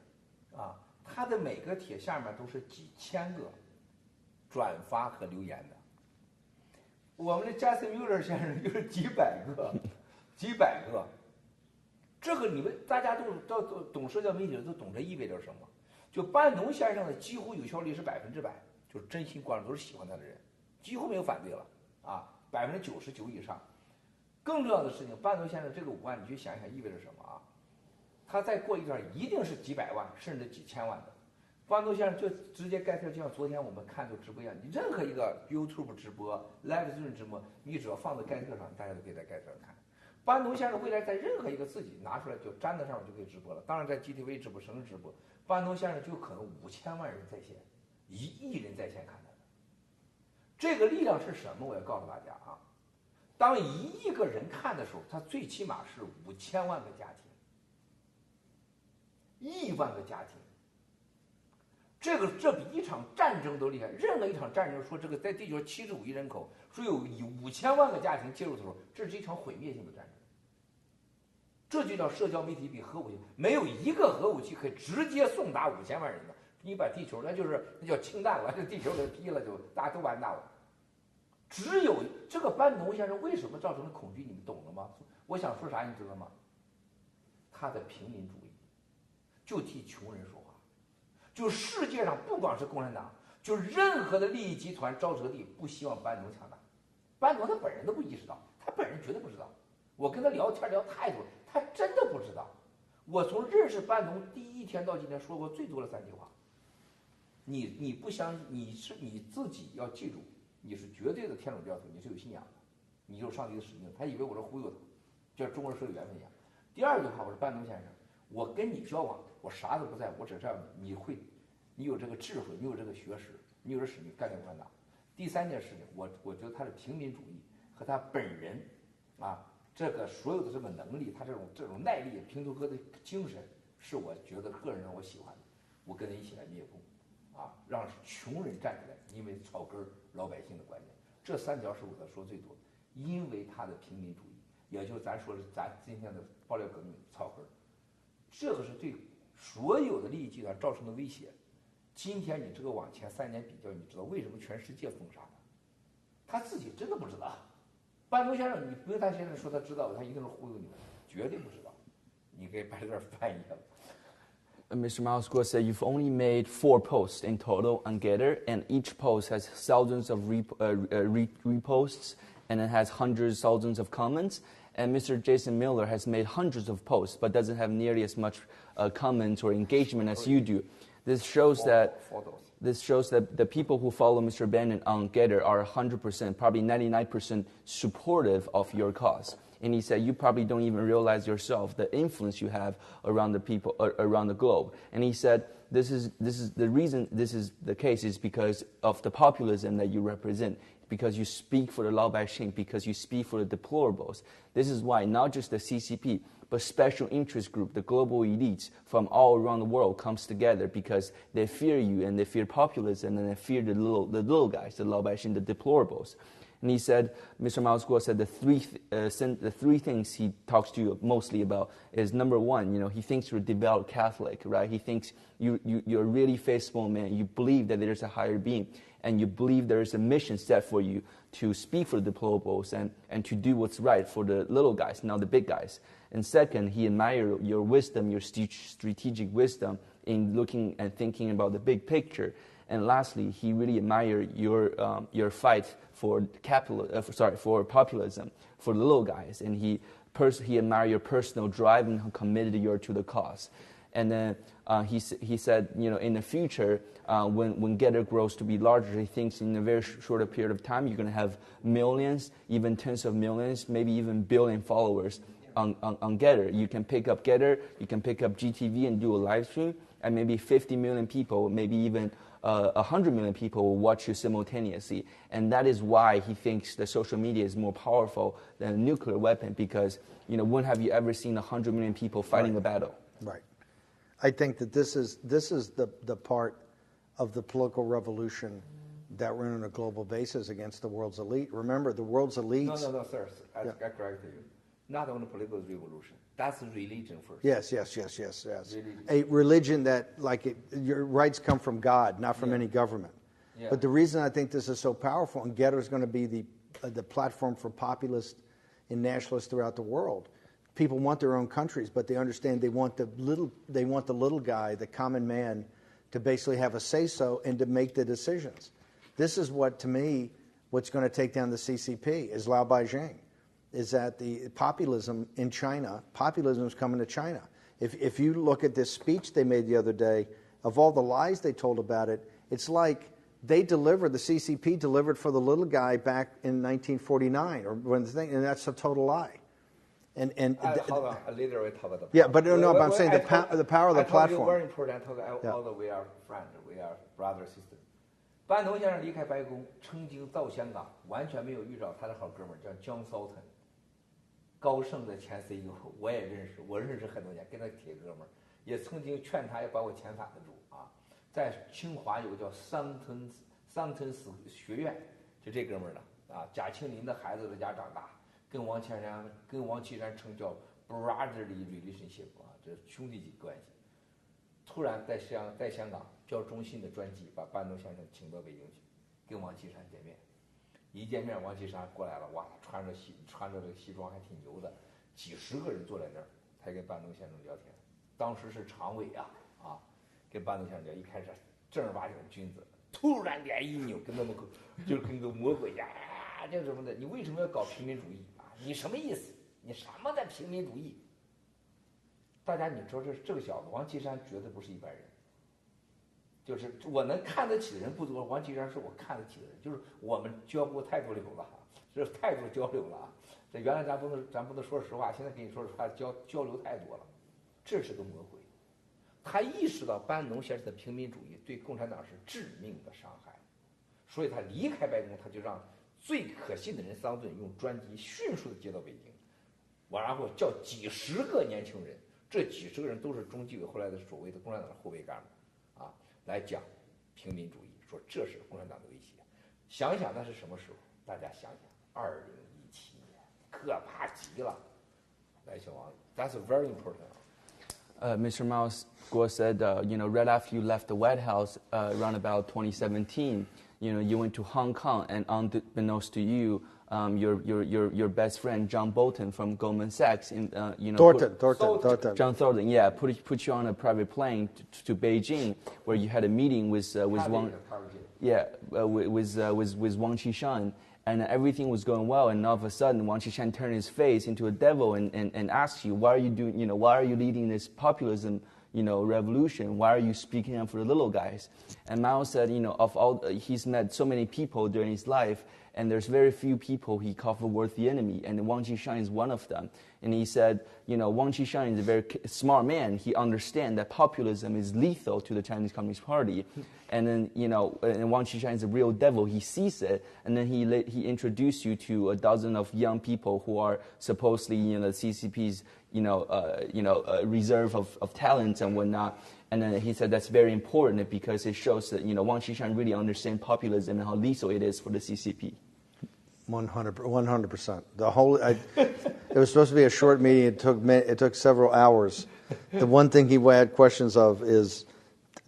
他的每个帖下面都是几千个转发和留言的。我们的 Justin Miller 先生就是几百个。这个你们大家都懂社交媒体，都懂这意味着什么？就班农先生的几乎有效率是100%，就是真心观众都是喜欢他的人，几乎没有反对了，99%以上。更重要的事情，班农先生这个5万，你去想一想意味着什么啊？他再过一段一定是几百万甚至几千万的。班农先生就直接盖特，就像昨天我们看到直播一样，你任何一个 YouTube 直播、Live Stream 直播，你只要放在盖特上，大家都可以在盖特上看。班农先生未来在任何一个自己拿出来就粘在上面就可以直播了。当然在 GTV 直播、省直播，班农先生就有可能5000万人在线，1亿人在线看他的。这个力量是什么？我要告诉大家啊，当1亿个人看的时候，他最起码是5000万个家庭，1亿万个家庭。这比一场战争都厉害。任何一场战争说这个在地球75亿人口，说有5000万个家庭介入的时候，这是一场毁灭性的战争。这就叫社交媒体比核武器，没有一个核武器可以直接送达5000万人的。你把地球那叫氢弹了，这地球给劈了就大家都完蛋了。只有这个班农先生为什么造成了恐惧？你们懂了吗？我想说啥你知道吗？他的平民主义，就替穷人说话。就世界上不光是共产党，就任何的利益集团招折地不希望班农强大。班农他本人都不意识到，他本人绝对不知道。我跟他聊天聊太多，他真的不知道。我从认识班农第一天到今天说过最多的3句话。你不相信，你自己要记住，你是绝对的天主教徒，你是有信仰的，你有上帝的使命。他以为我是忽悠他，就像中国人说有缘分一样。第2句话，我说班农先生，我跟你交往，我啥都不在，我只知道你有这个智慧，你有这个学识，你有这使命，干掉共产党。第3件事情，我觉得他的平民主义和他本人啊，这个所有的这个能力，他这种耐力、平头哥的精神，是我觉得个人让我喜欢的。我跟他一起来灭共。让穷人站起来，因为草根老百姓的观念，这3条是我的说最多，因为他的平民主义，也就是咱说的咱今天的爆料革命草根，这个是对所有的利益集团造成的威胁。今天你这个往前3年比较，你知道为什么全世界封杀他？他自己真的不知道。班农先生，你不用他现在说他知道，他一定是忽悠你们，绝对不知道。你可以把这段翻译一下。Mr. Miles Guo said you've only made 4 posts in total on Getter, and each post has thousands of reposts, and it has hundreds, thousands of comments. And Mr. Jason Miller has made hundreds of posts, but doesn't have nearly as much comments or engagement as you do. This shows that the people who follow Mr. Bannon on Getter are 100%, probably 99% supportive of your cause. And he said, you probably don't even realize yourself the influence you have around the people, around the globe. And he said, this is the reason this is the case is because of the populism that you represent, because you speak for the Lao Baixing, because you speak for the deplorables. This is why not just the CCP, but special interest group, the global elites from all around the world comes together because they fear you and they fear populism and they fear the little guys, the Lao Baixing, the deplorables. And he said, Mr. Miles Guo said the three things he talks to you mostly about is, number one, he thinks you're a devout Catholic, right? He thinks you're a really faithful man. You believe that there's a higher being, and you believe there is a mission set for you to speak for the deplorables and to do what's right for the little guys, not the big guys. And second, he admired your wisdom, your strategic wisdom in looking and thinking about the big picture. And lastly, he really admired your fight for for populism, for the little guys, and he admired your personal drive and how committed you are to the cause. And then he said, in the future, when Getter grows to be larger, he thinks in a very short period of time you're going to have millions, even tens of millions, maybe even billion followers on Getter. You can pick up Getter, you can pick up GTV and do a live stream, and maybe 50 million people, maybe even 100 million people will watch you simultaneously. And that is why he thinks that social media is more powerful than a nuclear weapon, because, when have you ever seen 100 million people fighting a battle? Right. I think that this is the part of the political revolution that we're in on a global basis against the world's elite. Remember, the world's elites... No, sir. I correct you. Not only political revolution. That's religion first. Yes. Religion. A religion that, your rights come from God, not from any government. Yeah. But the reason I think this is so powerful, and Getter is going to be the platform for populists and nationalists throughout the world. People want their own countries, but they understand they want the little guy, the common man, to basically have a say-so and to make the decisions. This is what, to me, what's going to take down the CCP is Lao Baixing. Is that the populism in China, populism is coming to China. If you look at this speech they made the other day, of all the lies they told about it, it's like the CCP delivered for the little guy back in 1949, and that's a total lie. Hold on, later we talk about the power. Yeah, but no, but I'm saying the power of the platform. Very important. Although we are friends, we are brother sister. 班农先生离开白宫，曾经到香港，完全没有遇到他的好哥们儿，叫江骚腾。高盛的前 CEO 我也认识，我认识很多年，跟他铁哥们儿，也曾经劝他要把我遣返得住啊。在清华有个叫桑腾斯学院，就这哥们儿了啊。贾庆林的孩子在家长大，跟王岐山称叫 brotherly relationship 啊，这是兄弟关系。突然在香港教中信的专辑，把班农先生请到北京去，跟王岐山见面。一见面，王岐山过来了，哇，穿着这个西装还挺牛的，几十个人坐在那儿，才跟班农先生聊天。当时是常委啊，跟班农先生聊，一开始正儿八经的君子，突然脸一扭，跟他们就是跟个魔鬼一样，这什么的，你为什么要搞平民主义啊？你什么意思？你什么的平民主义？大家你说这个小子王岐山绝对不是一般人，就是我能看得起的人不多，王岐山是我看得起的人，就是我们交过太多流了，这太多交流了啊！这原来咱不能说实话，现在跟你说实话，交流太多了，这是个魔鬼。他意识到班农先生的平民主义对共产党是致命的伤害，所以他离开白宫，他就让最可信的人桑顿用专机迅速的接到北京，然后叫几十个年轻人，这几十个人都是中纪委后来的所谓的共产党的后备干部啊，来讲平民主义，说这是共产党的威胁。想一想那是什么时候？大家想想，2017年，可怕极了。来，小王 ，That's very important. Mr. Miles Gore said, right after you left the White House, around about 2017, you went to Hong Kong, and unbeknownst to you, your best friend John Bolton from Goldman Sachs, Thornton. John Thornton, yeah, put you on a private plane to Beijing, where you had a meeting with Wang Qishan. And everything was going well, and all of a sudden, Wang Qishan turned his face into a devil and asked you, "Why are you doing? Why are you leading this populism, revolution? Why are you speaking up for the little guys?" And Mao said, he's met so many people during his life, and there's very few people he called the worthy enemy, and Wang Qishan is one of them. And he said, Wang Qishan is a very smart man. He understands that populism is lethal to the Chinese Communist Party. And then, and Wang Qishan is a real devil. He sees it, and then he introduced you to a dozen of young people who are supposedly, the CCP's, reserve of talents and whatnot. And then he said that's very important because it shows that, Wang Qishan really understands populism and how lethal it is for the CCP. 100%. It was supposed to be a short meeting. It took several hours. The one thing he had questions of is,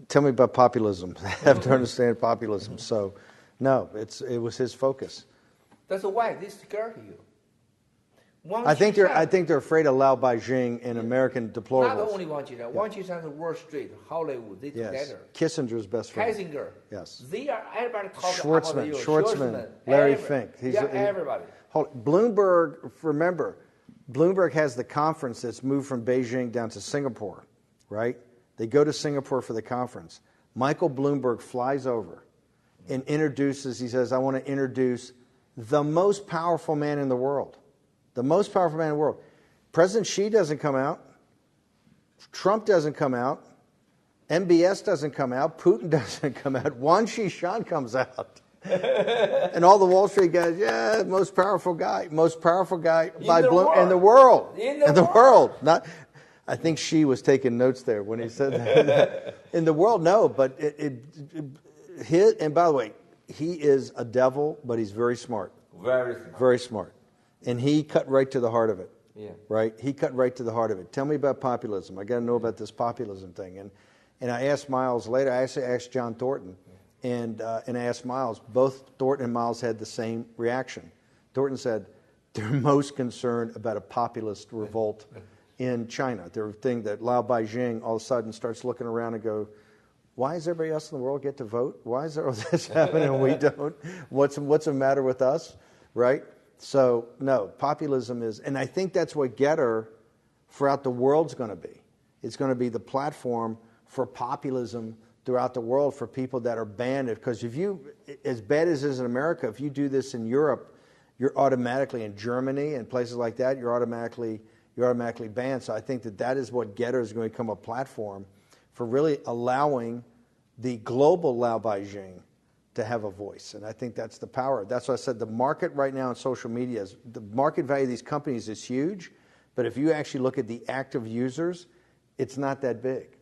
tell me about populism. I have to understand populism. So, no, it was his focus. That's why they scared you. I think they're afraid of Lao Beijing and American deplorables. Not only Wang Qishan. Yeah. Wang Qishan, the Wall Street, Hollywood, they together. Kissinger's best friend. Kissinger. Yes. They are everybody talking Schwartzman, Larry Fink. Everybody. Bloomberg, remember, Bloomberg has the conference that's moved from Beijing down to Singapore, right? They go to Singapore for the conference. Michael Bloomberg flies over and introduces, he says, I want to introduce the most powerful man in the world. The most powerful man in the world. President Xi doesn't come out. Trump doesn't come out. MBS doesn't come out. Putin doesn't come out. Wang Qishan comes out. And all the Wall Street guys, most powerful guy in the world. Not, I think Xi was taking notes there when he said that. In the world, no, but and by the way, he is a devil, but he's very smart. Very smart. Very smart. And he cut right to the heart of it. Yeah. Right? He cut right to the heart of it. Tell me about populism. I got to know about this populism thing. And I asked Miles later, I actually asked John Thornton, and I asked Miles. Both Thornton and Miles had the same reaction. Thornton said, they're most concerned about a populist revolt in China. They're thinking that Lao Beijing all of a sudden starts looking around and go, why does everybody else in the world get to vote? Why is all this happening and we don't? What's the matter with us? Right? So, no, populism is, and I think that's what Getter throughout the world's going to be. It's going to be the platform for populism throughout the world for people that are banned. Because if you, as bad as it is in America, if you do this in Europe, you're automatically in Germany and places like that, you're automatically banned. So I think that is what Getter is going to become a platform for really allowing the global Lao Beijing to have a voice. And I think that's the power. That's why I said the market right now in social media is, the market value of these companies is huge, but if you actually look at the active users, it's not that big.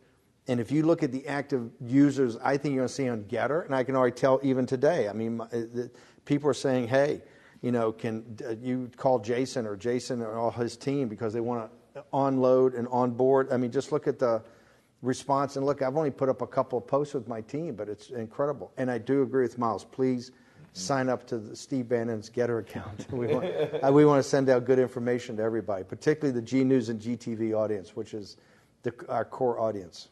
And if you look at the active users, I think you're going to see on Getter, and I can already tell even today, I mean, people are saying, hey, can you call Jason or all his team because they want to onload and onboard. I mean, just look at the response. And look, I've only put up a couple of posts with my team, but it's incredible. And I do agree with Miles. Please sign up to Steve Bannon's Getter account. We want to send out good information to everybody, particularly the G News and GTV audience, which is our core audience.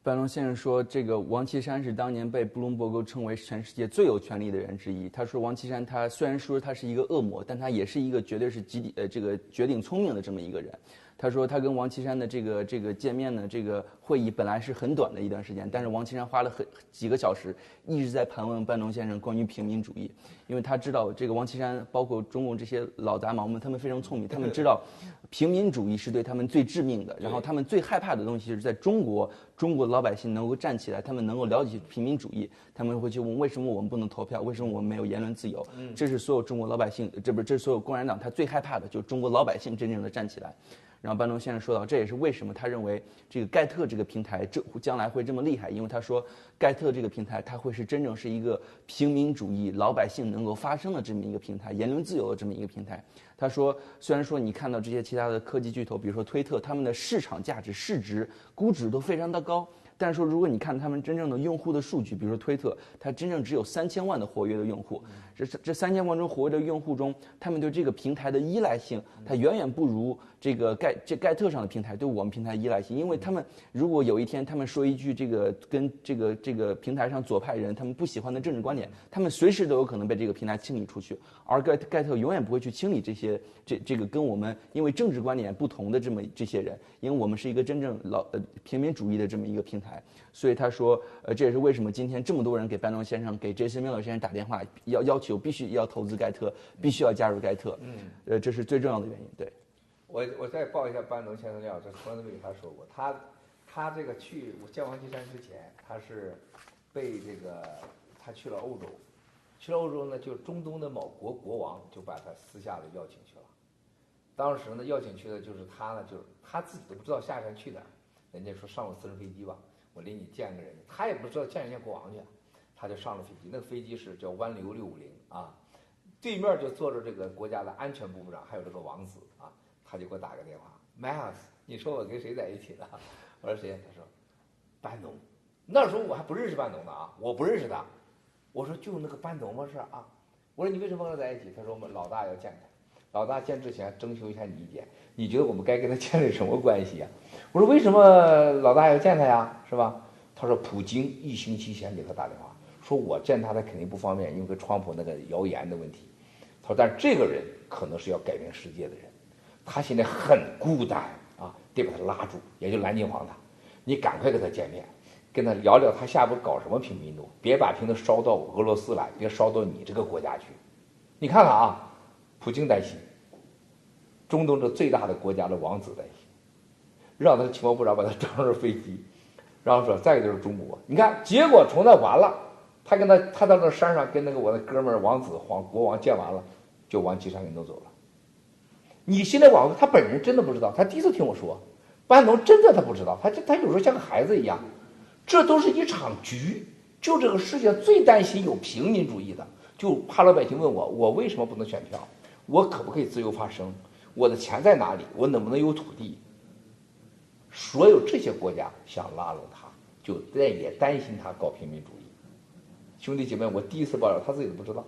班农先生说，这个王岐山是当年被布隆伯格称为全世界最有权力的人之一。他说，王岐山他虽然说他是一个恶魔，但他也是一个绝对是这个绝顶聪明的这么一个人。他说，他跟王岐山的这个见面呢，这个会议本来是很短的一段时间，但是王岐山花了几个小时一直在盘问班农先生关于平民主义，因为他知道这个王岐山包括中共这些老杂毛们，他们非常聪明，他们知道平民主义是对他们最致命的，然后他们最害怕的东西是在中国的老百姓能够站起来，他们能够了解平民主义，他们会去问为什么我们不能投票，为什么我们没有言论自由？这是所有中国老百姓，这是所有共产党他最害怕的，就是中国老百姓真正的站起来。然后班农先生说到，这也是为什么他认为这个盖特这个平台将来会这么厉害，因为他说盖特这个平台它会是真正是一个平民主义老百姓能够发声的这么一个平台，言论自由的这么一个平台。他说，虽然说你看到这些其他的科技巨头，比如说推特，他们的市场价值、市值、估值都非常的高。但是说，如果你看他们真正的用户的数据，比如说推特，它真正只有3000万的活跃的用户。这3000万中活跃的用户中，他们对这个平台的依赖性，它远远不如这盖特上的平台对我们平台依赖性。因为他们如果有一天他们说一句这个跟这个平台上左派人他们不喜欢的政治观点，他们随时都有可能被这个平台清理出去。而盖特永远不会去清理这个跟我们因为政治观点不同的这些人，因为我们是一个真正平民主义的这么一个平台。所以他说，这也是为什么今天这么多人给班农先生、给 Jason Miller 先生打电话，要求必须要投资盖特，必须要加入盖特。这是最重要的原因。对，我再报一下班农先生料，这从来没有他说过。他这个我见王岐山之前，他是被他去了欧洲，呢，就中东的某国王就把他私下的邀请去了。当时呢，邀请去的就是他呢，就是他自己都不知道下一站去哪儿。人家说上我私人飞机吧，我领你见个人，他也不知道见人家国王去，他就上了飞机。那个飞机是叫湾流650啊，对面就坐着这个国家的安全部部长，还有这个王子啊，他就给我打个电话 ，Miles， 你说我跟谁在一起了？我说谁？他说班农。那时候我还不认识班农呢啊，我不认识他。我说就那个班农吗？是啊。我说你为什么跟他在一起？他说我们老大要见他。老大见之前征求一下你意见，你觉得我们该跟他建立什么关系啊？我说为什么老大要见他呀？是吧？他说普京1星期前给他打电话，说我见他肯定不方便，因为川普那个谣言的问题。他说但是这个人可能是要改变世界的人，他现在很孤单啊，得把他拉住，也就蓝金黄他，你赶快跟他见面，跟他聊聊他下一步搞什么平民运动，别把平头烧到俄罗斯来，别烧到你这个国家去。你看看啊，普京担心，中东这最大的国家的王子担心，让他的情报部长把他装上飞机，然后说再一个就是中国。你看，结果从那完了，他到那山上跟那个我的哥们儿王子国王见完了，就王岐山给弄走了。你现在他本人真的不知道，他第一次听我说，班农真的他不知道，他有时候像个孩子一样，这都是一场局。就这个世界最担心有平民主义的，就怕老百姓问我为什么不能选票，我可不可以自由发声，我的钱在哪里，我能不能有土地。所有这些国家想拉拢他，就也担心他搞平民主义。兄弟姐妹，我第一次爆料，他自己都不知道。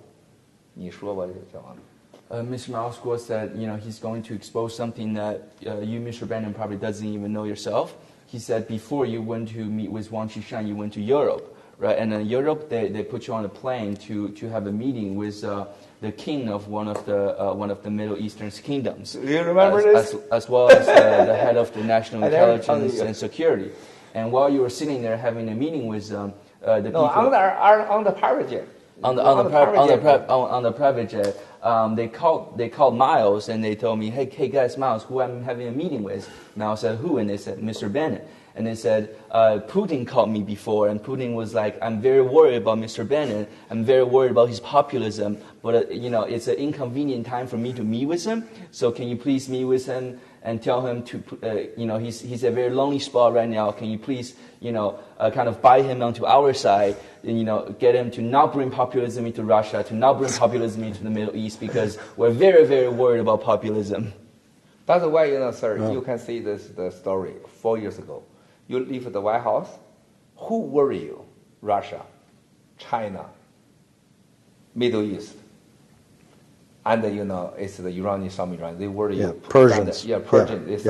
你说吧，小王子。Mr. Mousecross said, he's going to expose something that you, Mr. Bannon, probably doesn't even know yourself. He said before you went to meet with Wang Qishan, you went to Europe, right? And in Europe, they put you on a plane to have a meeting with the king of one of the Middle Eastern kingdoms. Do you remember this? As well as the head of the national intelligence and security. And while you were sitting there having a meeting with the people on the private jet. On the private jet, they called Miles and they told me, hey guys, Miles, who I'm having a meeting with. Miles said, who? And they said, Mr. Bannon. And they said, Putin called me before, and Putin was like, I'm very worried about Mr. Bannon. I'm very worried about his populism, but it's an inconvenient time for me to meet with him. So can you please meet with him and tell him to, he's a very lonely spot right now. Can you please, kind of buy him onto our side, and, get him to not bring populism into Russia, to not bring populism into the Middle East, because we're very, very worried about populism. That's why, sir, you can see the story 4 years ago. You leave the White House, who worry you? Russia, China, Middle East. And, it's the Iranian Iran. They worry you. Persians. Persians.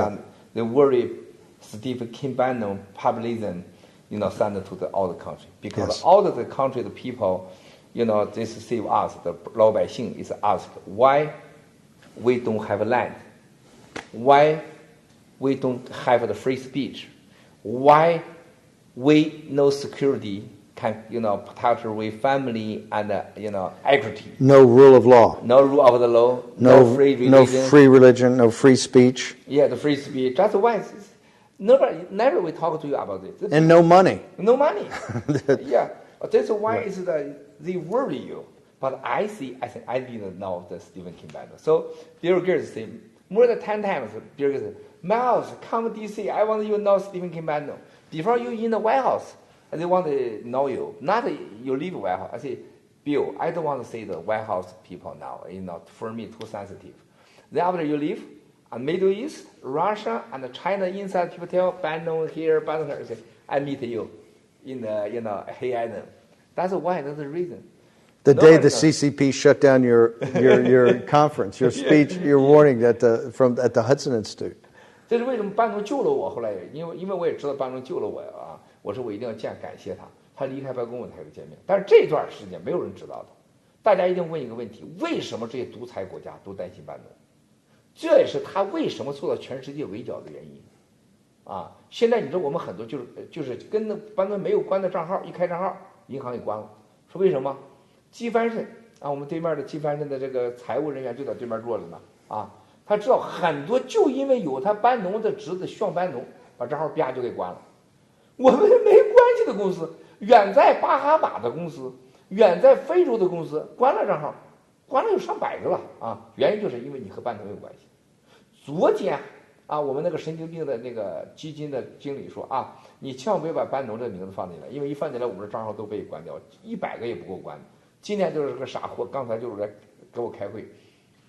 They worry Stephen Kim Bannon, populism. send to the other country because Yes. all of the country, the people, they save us. The 老百姓 is asked why we don't have land, why we don't have the free speech, why we no security can protect our family and equity. No rule of law. No rule of the law. No free religion. No free religion. No free speech. Yeah, the free speech. That's why never we talk to you about this. And no money. No money. Yeah, that's why it's they worry you. But I think I didn't know the Stephen King Bannon. So Bill Gates say more than 10 times. Bill Gates say, Miles, come to DC. I want you to know Stephen King Bannon. Before you in the White House, they want to know you. Not you leave the White House. I say, Bill, I don't want to see the White House people now. For me, too sensitive. Then after you leave, Middle East, Russia, and China inside people tell Bannon here, Bannon here. Say, I meet you in the Hey Island. That's why. That's the reason. The day the CCP shut down your conference, your speech, your warning at the Hudson Institute. 这是为什么班农救了我。后来因为我也知道班农救了我啊，我说我一定要感谢他。他离开白宫我才有见面。但是这段时间没有人知道的，大家一定问一个问题：为什么这些独裁国家都担心班农？这也是他为什么受到全世界围剿的原因。啊，现在你知道我们很多就是跟那班农没有关的账号，一开账号银行给关了，说为什么？基翻身啊，我们对面的基翻身的这个财务人员就在对面坐着呢啊，他知道很多就因为有他班农的侄子炫班农，把账号啪就给关了。我们没关系的公司，远在巴哈马的公司，远在非洲的公司关了账号，关了有上百个了啊，原因就是因为你和班农有关系。昨天啊，我们那个神经病的那个基金的经理说啊，你千万不要把班农这个名字放进来，因为一放进来我们的账号都被关掉，100个也不够关。今天就是个傻货，刚才就是来给我开会，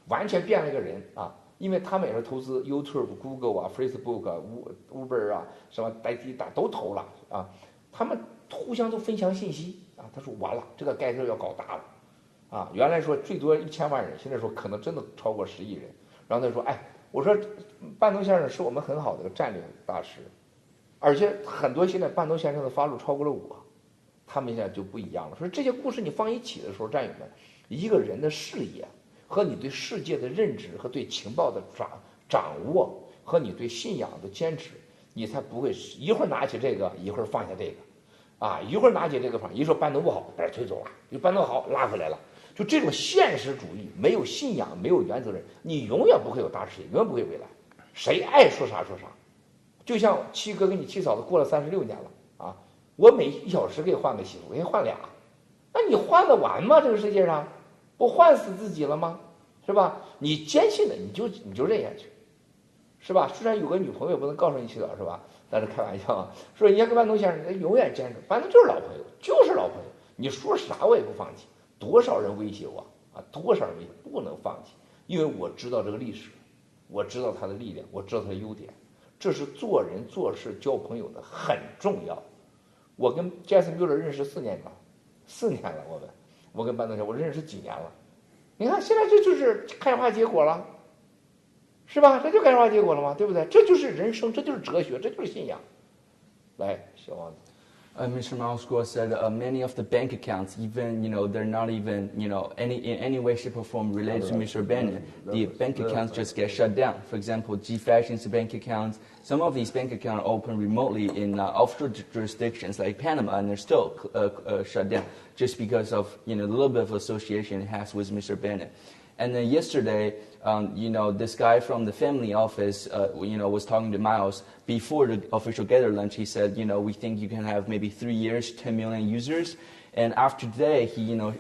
完全变了一个人啊！因为他们也是投资 YouTube、Google 啊、Facebook 啊、Uber 啊，什么代替都投了啊。他们互相都分享信息啊。他说完了，这个盖特要搞大了啊！原来说最多1000万人，现在说可能真的超过10亿人。然后他说，哎，我说班农先生是我们很好的战略大师，而且很多现在班农先生的发路超过了我。他们现在就不一样了。说这些故事你放一起的时候，战友们，一个人的视野和你对世界的认知和对情报的掌握和你对信仰的坚持，你才不会一会儿拿起这个，一会儿放下这个，啊，一会儿拿起这个放，一说班农不好，把它推走了；一班农好，拉回来了。就这种现实主义，没有信仰，没有原则人，你永远不会有大事业，永远不会未来。谁爱说啥说啥，就像七哥跟你七嫂子过了36年了啊。我每1小时给换个媳妇，给换俩，那你换得完吗？这个世界上，不换死自己了吗？是吧？你坚信的，你就认下去，是吧？虽然有个女朋友不能告诉你祈祷，是吧？但是开玩笑啊，说人家跟班农先生永远坚持，班农就是老朋友，就是老朋友。你说啥我也不放弃，多少人威胁我啊，多少人威胁，不能放弃，因为我知道这个历史，我知道它的力量，我知道它的优点，这是做人做事交朋友的很重要。我跟 Jason Miller 认识4年了，4年了，我跟班农先生我认识几年了，你看现在这就是开花结果了，是吧？这就开花结果了吗？对不对？这就是人生，这就是哲学，这就是信仰。来，小王子。Mr. Mousegor said many of the bank accounts, even they're not even in any way, shape, or form related to Mr. Bannon. The bank accounts just get shut down. For example, G Fashion's bank accounts. Some of these bank accounts are open remotely in offshore jurisdictions like Panama, and they're still shut down just because of the little bit of association it has with Mr. Bannon. And then yesterday, this guy from the family office, was talking to Miles before the official gather lunch. He said, we think you can have maybe 3 years, 10 million users. And after today,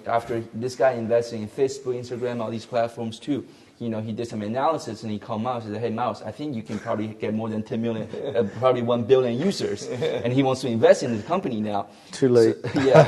after this guy investing in Facebook, Instagram, all these platforms too, he did some analysis and he called Miles and said, hey, Miles, I think you can probably get more than 10 million, probably 1 billion users. And he wants to invest in the company now. Too late. So, yeah.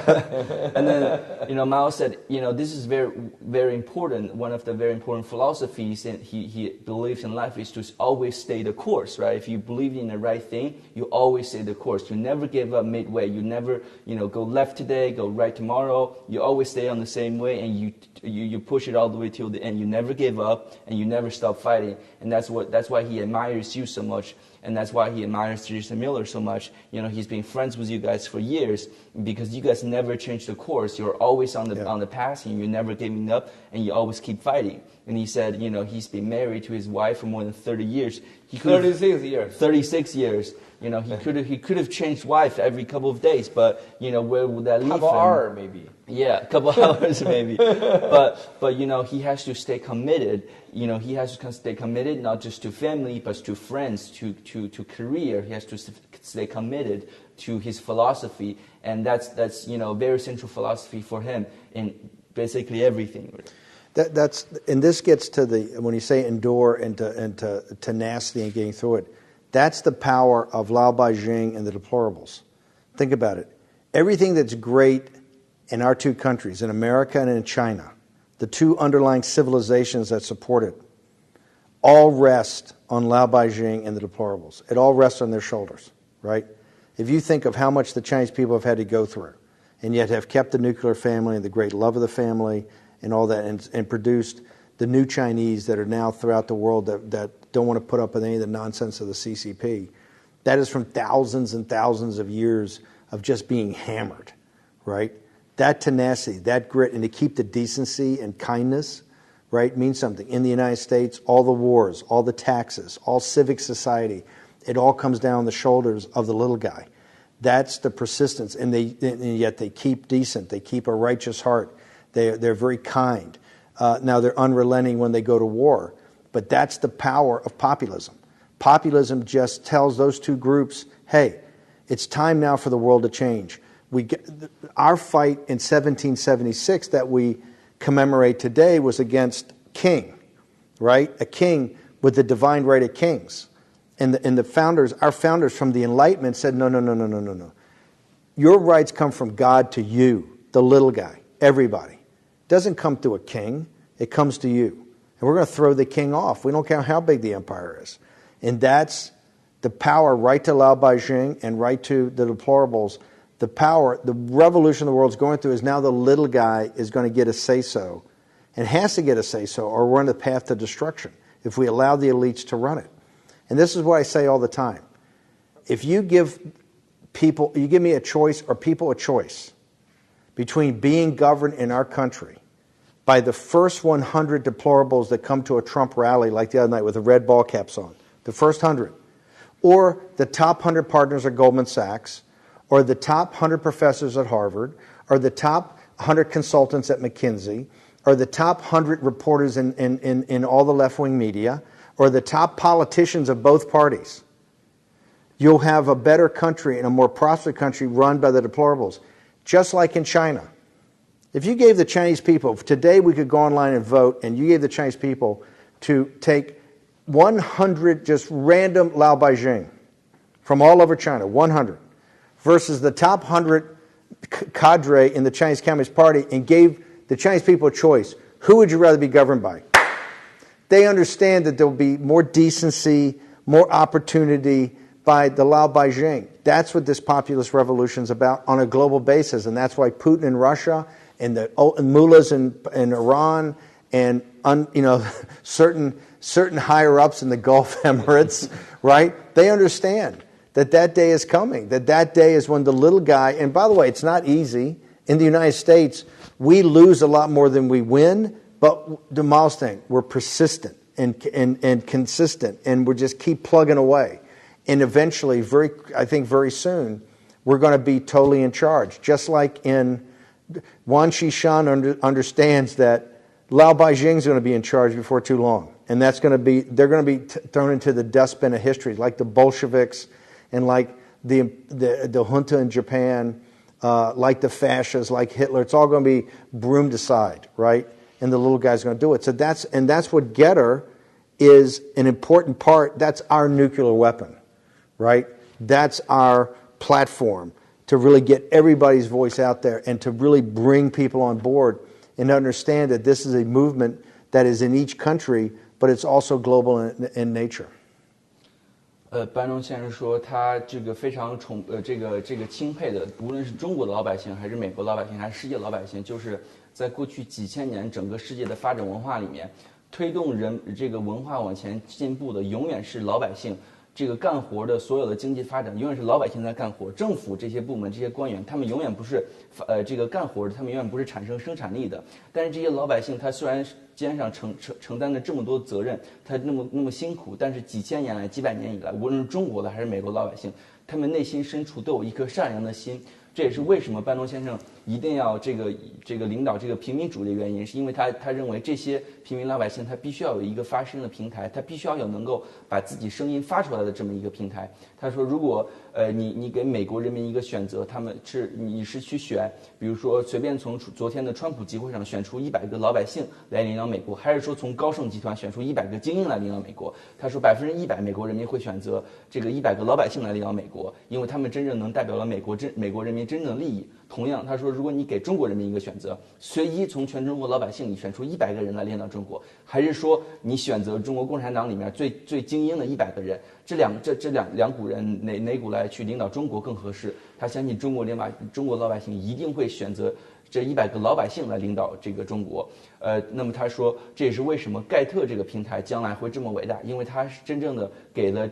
And then, Miles said, this is very, very important. One of the very important philosophies that he believes in life is to always stay the course, right? If you believe in the right thing, you always stay the course. You never give up midway. You never, go left today, go right tomorrow. You always stay on the same way and you push it all the way till the end. You never give up. up and you never stop fighting. And that's why he admires you so much. And that's why he admires Teresa Miller so much. You know, he's been friends with you guys for years because you guys never change the course. You're always on the path and you're never giving up and you always keep fighting. And he said, you know, he's been married to his wife for more than 30 years. 36 years. 36 years. You know, he could have changed wife every couple of days, but you know, where would that leave him? Couple hours maybe. Yeah, a couple hours maybe. But you know, he has to stay committed. You know, he has to stay committed not just to family, but to friends, to career. He has to stay committed to his philosophy, and that's you know, very central philosophy for him in basically everything. That's and this gets to the when you say endure and to tenacity and getting through it. That's the power of Lao Beijing and the deplorables. Think about it. Everything that's great in our two countries, in America and in China, the two underlying civilizations that support it, all rest on Lao Beijing and the deplorables. It all rests on their shoulders, right? If you think of how much the Chinese people have had to go through, and yet have kept the nuclear family and the great love of the family and all that, and produced the new Chinese that are now throughout the world that don't want to put up with any of the nonsense of the CCP. That is from thousands and thousands of years of just being hammered, right? That tenacity, that grit, and to keep the decency and kindness, right, means something. In the United States, all the wars, all the taxes, all civic society, it all comes down on the shoulders of the little guy. That's the persistence, and yet they keep decent. They keep a righteous heart. They're very kind. Now they're unrelenting when they go to war, but that's the power of populism. Populism just tells those two groups, hey, it's time now for the world to change. Our fight in 1776 that we commemorate today was against king, right? A king with the divine right of kings. And the founders, our founders from the Enlightenment said, no. Your rights come from God to you, the little guy, everybody. It doesn't come through a king, it comes to you. And we're going to throw the king off. We don't care how big the empire is. And that's the power right to Lao Beijing and right to the deplorables. The power, the revolution the world's going through is now the little guy is going to get a say-so and has to get a say-so or we're on the path to destruction if we allow the elites to run it. And this is what I say all the time. If you give me a choice or people a choice between being governed in our country by the first 100 deplorables that come to a Trump rally like the other night with the red ball caps on, the first 100, or the top 100 partners at Goldman Sachs, or the top 100 professors at Harvard, or the top 100 consultants at McKinsey, or the top 100 reporters in all the left-wing media, or the top politicians of both parties, you'll have a better country and a more prosperous country run by the deplorables, just like in China. If you gave the Chinese people, today we could go online and vote, and you gave the Chinese people to take 100 just random Lao Beijing from all over China, 100, versus the top 100 cadre in the Chinese Communist Party and gave the Chinese people a choice. Who would you rather be governed by? They understand that there will be more decency, more opportunity by the Lao Beijing. That's what this populist revolution is about on a global basis, and that's why Putin in Russia and the mullahs in Iran and certain higher ups in the Gulf Emirates, right? They understand that day is coming. That day is when the little guy. And by the way, it's not easy. In the United States, we lose a lot more than we win. But the Miles thing, we're persistent and consistent, and we just keep plugging away. And eventually, I think very soon, we're going to be totally in charge. Just like in Wan Xishan understands that Lao Beijing is going to be in charge before too long, and they're going to be thrown into the dustbin of history, like the Bolsheviks, and like the junta in Japan, like the fascists, like Hitler. It's all going to be broomed aside, right? And the little guy's going to do it. So that's what Getter is an important part. That's our nuclear weapon, right? That's our platform to really get everybody's voice out there and to really bring people on board and understand that this is a movement that is in each country, but it's also global in nature. 班农先生说，他这个非常钦佩的，无论是中国的老百姓，还是美国老百姓，还是世界老百姓，就是在过去几千年整个世界的发展文化里面，推动这个文化往前进步的永远是老百姓。这个干活的所有的经济发展永远是老百姓在干活，政府这些部门这些官员他们永远不是这个干活的，他们永远不是产生生产力的。但是这些老百姓他虽然肩上承担着这么多责任，他那么辛苦，但是几千年来几百年以来，无论是中国的还是美国老百姓，他们内心深处都有一颗善良的心。这也是为什么班农先生一定要这个领导这个平民主义的原因，是因为他认为这些平民老百姓他必须要有一个发声的平台，他必须要有能够把自己声音发出来的这么一个平台。他说，如果你给美国人民一个选择，你是去选，比如说随便从昨天的川普集会上选出100个老百姓来领导美国，还是说从高盛集团选出100个精英来领导美国？他说100%美国人民会选择这个100个老百姓来领导美国，因为他们真正能代表了美国人民真正的利益。同样，他说，如果你给中国人民一个选择，随机从全中国老百姓里选出100个人来领导中国，还是说你选择中国共产党里面最精英的100个人，这两股人哪股来去领导中国更合适？他相信中国老百姓一定会选择这100个老百姓来领导这个中国。那么他说，这也是为什么盖特这个平台将来会这么伟大，因为它是真正的给了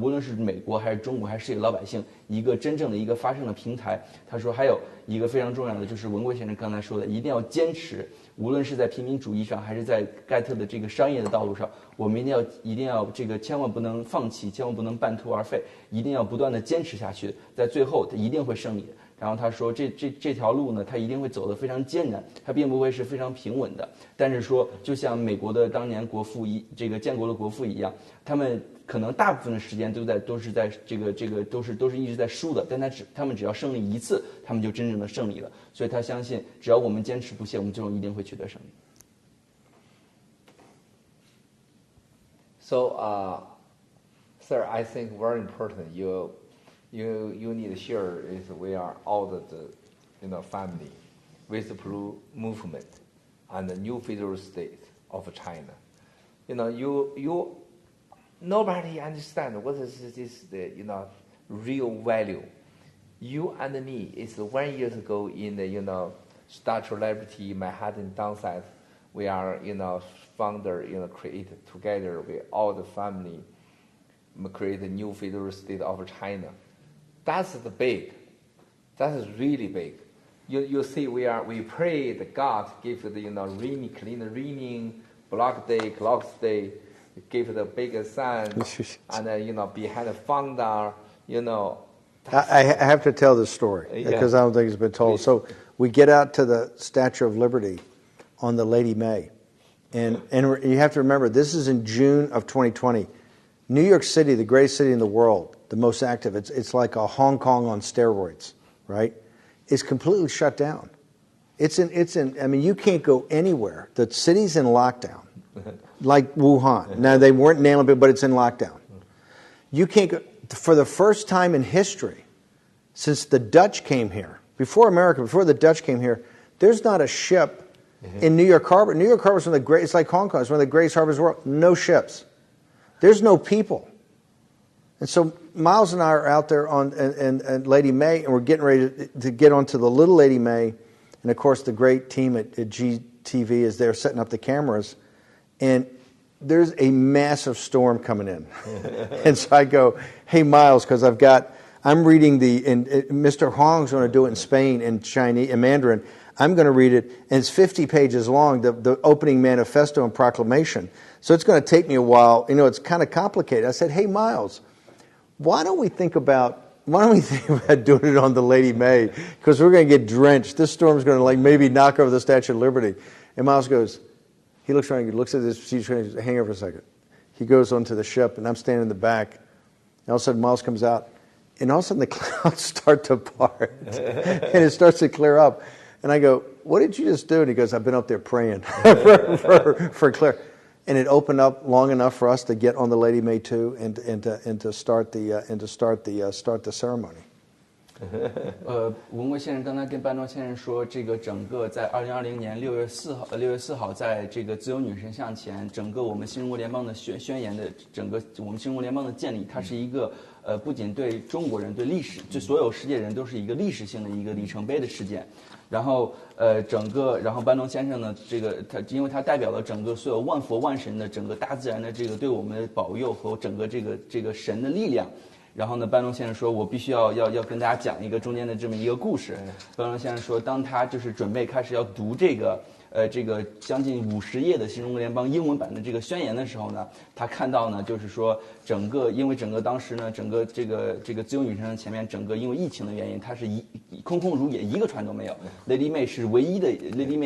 无论是美国还是中国还是世界老百姓一个真正的一个发声的平台。他说还有一个非常重要的，就是文贵先生刚才说的，一定要坚持，无论是在平民主义上还是在盖特的这个商业的道路上，我们一定要这个千万不能放弃，千万不能半途而废，一定要不断的坚持下去，在最后他一定会胜利的。然后他说，这条路呢，他一定会走得非常艰难，他并不会是非常平稳的。但是说，就像美国的当年国父建国的国父一样，他们可能大部分的时间都是一直在输的，但他们只要胜利一次，他们就真正的胜利了。所以他相信，只要我们坚持不懈，我们最终一定会取得胜利。So, sir, I think very important. You need to share is we are all the family with the blue movement and the new federal state of China. You nobody understand what is this real value. You and me is 1 year ago in the Statue of Liberty, Manhattan downside. We are founder create together with all the family create a new federal state of China. That's the big. That is really big. You see, we pray the God give the raining, clean raining, block day, clocks day, give the big sun, and behind the founder, I have to tell this story because I don't think it's been told. Please. So we get out to the Statue of Liberty on the Lady May, and you have to remember this is in June of 2020. New York City, the greatest city in the world, the most active, it's like a Hong Kong on steroids, right? It's completely shut down. I mean, you can't go anywhere. The city's in lockdown, like Wuhan. Now, they weren't nailing it, but it's in lockdown. You can't go, for the first time in history, since the Dutch came here, before the Dutch came here, there's not a ship in New York Harbor. New York Harbor is it's like Hong Kong, it's one of the greatest harbors in the world. No ships. There's no people. And so Miles and I are out there and Lady May, and we're getting ready to get onto the little Lady May. And, of course, the great team at GTV is there setting up the cameras. And there's a massive storm coming in. And so I go, hey, Miles, because I'm reading and Mr. Huang's going to do it in Spain and Chinese and Mandarin. I'm going to read it, and it's 50 pages long, the opening manifesto and proclamation. So it's going to take me a while. It's kind of complicated. I said, hey, Miles, why don't we think about doing it on the Lady May? Because we're going to get drenched. This storm's going to maybe knock over the Statue of Liberty. And Miles goes, he looks around, he looks at this, he goes, hang on for a second. He goes onto the ship, and I'm standing in the back. And all of a sudden, Miles comes out, and all of a sudden the clouds start to part, and it starts to clear up. And I go, what did you just do? And he goes, I've been up there praying for clear. And it opened up long enough for us to get on the Lady May 2 and to start the ceremony. 文贵先生刚才跟班农先生说，这个整个在2020年6月4号，在这个自由女神像前，整个我们新中国联邦的宣言的整个我们新中国联邦的建立，它是一个不仅对中国人、对历史、对所有世界人都是一个历史性的一个里程碑的事件。然后然后班农先生呢，因为他代表了整个所有万佛万神的整个大自然的这个对我们的保佑和整个这个神的力量。然后呢，班农先生说，我必须要跟大家讲一个中间的这么一个故事。班农先生说，当他就是准备开始要读这个将近50页的新中国联邦英文版的这个宣言的时候呢，他看到呢，就是说因为整个当时呢，整个这个自由女神前面整个因为疫情的原因，它是空如也，一个船都没有。Lady May 是唯一的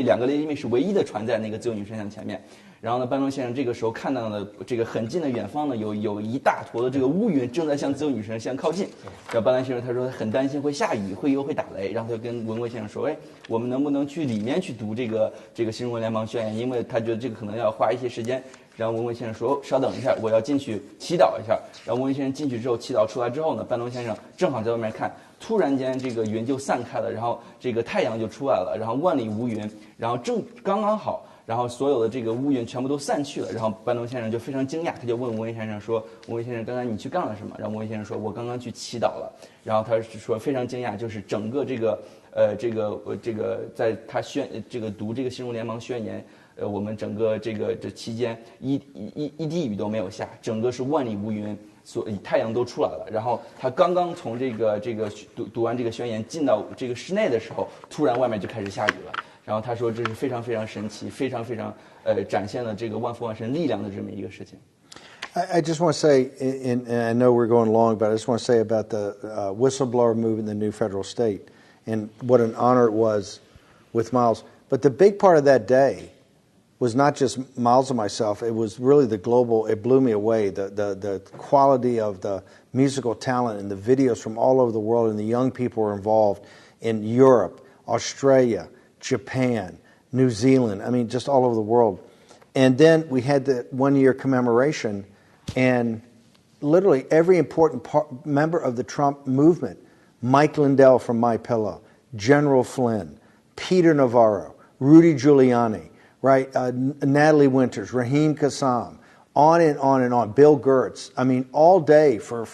两个 Lady May 是唯一的船在那个自由女神像前面。然后呢，班农先生这个时候看到了这个很近的远方呢，有一大坨的这个乌云正在向自由女神像靠近。然后班农先生他说他很担心会下雨，会打雷，然后他就跟文贵先生说，我们能不能去里面去读这个新中国联邦宣言？因为他觉得这个可能要花一些时间。然后文贵先生说，稍等一下，我要进去祈祷一下。然后文贵先生进去之后，祈祷出来之后呢，班农先生正好在外面看，突然间这个云就散开了，然后这个太阳就出来了，然后万里无云，然后刚刚好。然后所有的这个乌云全部都散去了，然后班农先生就非常惊讶，他就问文贵先生说：“文贵先生，刚刚你去干了什么？”然后文贵先生说：“我刚刚去祈祷了。”然后他说非常惊讶，就是整个在他读这个新中国联邦宣言，我们整个这期间一滴雨都没有下，整个是万里无云，太阳都出来了。然后他刚刚从读完这个宣言进到这个室内的时候，突然外面就开始下雨了。然后他说这是非常非常神奇，非常非常展现了这个万佛万神力量的这么一个事情。I just want to say, and I know we're going long, but I just want to say about the whistleblower movement in the new federal state and what an honor it was with Miles. But the big part of that day was not just Miles and myself. It was really the global, it blew me away, the quality of the musical talent and the videos from all over the world, and the young people were involved in Europe, Australia, Japan, New Zealand, I mean, just all over the world. And then we had the 1-year commemoration, and literally every important member of the Trump movement, Mike Lindell from My Pillow, General Flynn, Peter Navarro, Rudy Giuliani, right? Natalie Winters, Raheem Kassam, on and on and on. Bill Gertz. I mean, all day for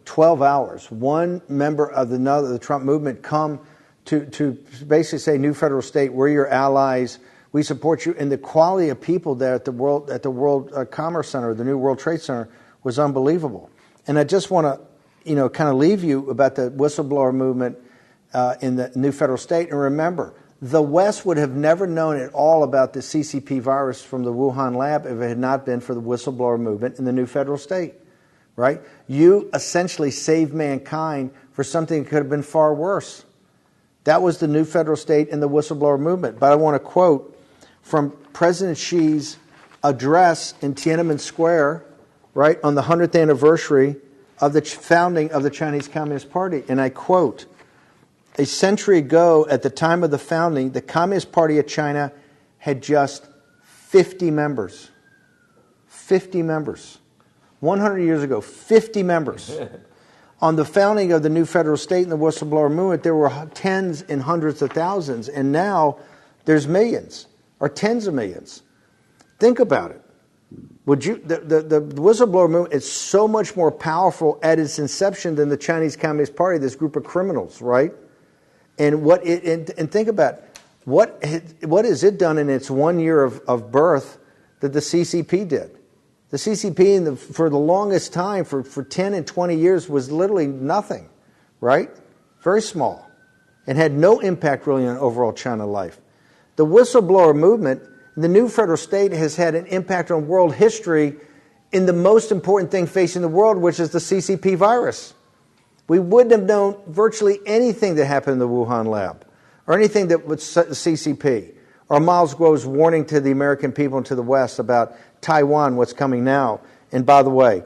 12 hours, one member of the Trump movement come to basically say, new federal state, we're your allies, we support you. And the quality of people there at the World Commerce Center, the new World Trade Center, was unbelievable. And I just want to, kind of leave you about the whistleblower movement in the new federal state. And remember, the West would have never known at all about the CCP virus from the Wuhan lab if it had not been for the whistleblower movement in the new federal state, right? You essentially saved mankind for something that could have been far worse. That was the new federal state and the whistleblower movement. But I want to quote from President Xi's address in Tiananmen Square, right, on the 100th anniversary of the founding of the Chinese Communist Party. And I quote, "A century ago, at the time of the founding, the Communist Party of China had just 50 members. 50 members. 100 years ago, 50 members." On the founding of the new federal state and the whistleblower movement, there were tens and hundreds of thousands, and now there's millions, or tens of millions. Think about it. The whistleblower movement is so much more powerful at its inception than the Chinese Communist Party, this group of criminals, right? And think about what has it done in its 1 year of birth that the CCP did? The CCP, for the longest time, for 10 and 20 years, was literally nothing, right? Very small, and had no impact really on overall China life. The whistleblower movement, the new federal state, has had an impact on world history in the most important thing facing the world, which is the CCP virus. We wouldn't have known virtually anything that happened in the Wuhan lab, or anything that was CCP, or Miles Grove's warning to the American people and to the West about Taiwan, what's coming now. And by the way,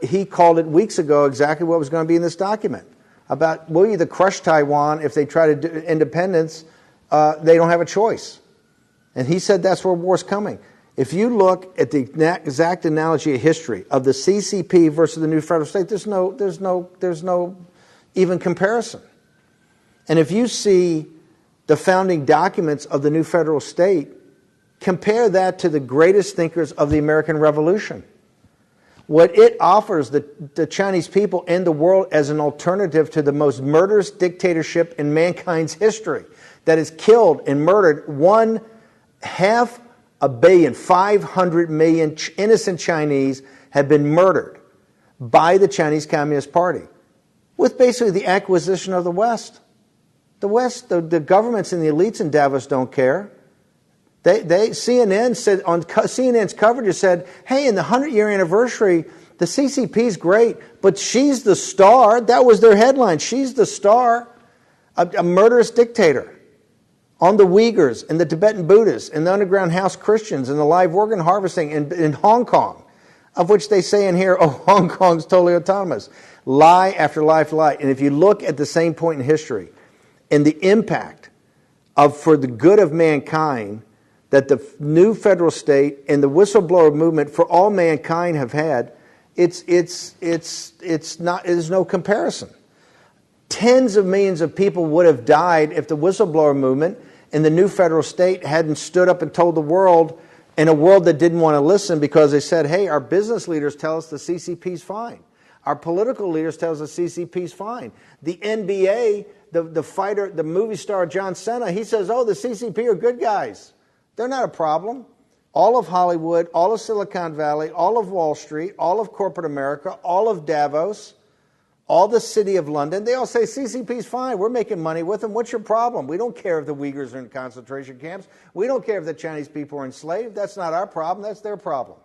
he called it weeks ago exactly what was going to be in this document about we'll either crush Taiwan if they try to do independence. They don't have a choice. And he said that's where war's coming. If you look at the exact analogy of history of the CCP versus the new federal state, there's no even comparison. And if you see the founding documents of the new federal state, compare that to the greatest thinkers of the American Revolution. What it offers the Chinese people and the world as an alternative to the most murderous dictatorship in mankind's history that has killed and murdered 500 million innocent Chinese have been murdered by the Chinese Communist Party with basically the acquisition of the West. The West, the governments and the elites in Davos don't care. CNN said on CNN's coverage said, hey, in the 100-year anniversary, the CCP's great, but she's the star. That was their headline. She's the star, a murderous dictator on the Uyghurs and the Tibetan Buddhists and the underground house Christians and the live organ harvesting in Hong Kong, of which they say in here, oh, Hong Kong's totally autonomous. Lie after lie after lie. And if you look at the same point in history and the impact for the good of mankind that the new federal state and the whistleblower movement for all mankind have had, there's no comparison. Tens of millions of people would have died if the whistleblower movement and the new federal state hadn't stood up and told the world, in a world that didn't want to listen because they said, hey, our business leaders tell us the CCP's fine. Our political leaders tell us the CCP's fine. The NBA, the fighter, the movie star John Cena, he says, oh, the CCP are good guys. They're not a problem. All of Hollywood, all of Silicon Valley, all of Wall Street, all of corporate America, all of Davos, all the city of London, they all say CCP's fine. We're making money with them. What's your problem? We don't care if the Uyghurs are in concentration camps. We don't care if the Chinese people are enslaved. That's not our problem. That's their problem.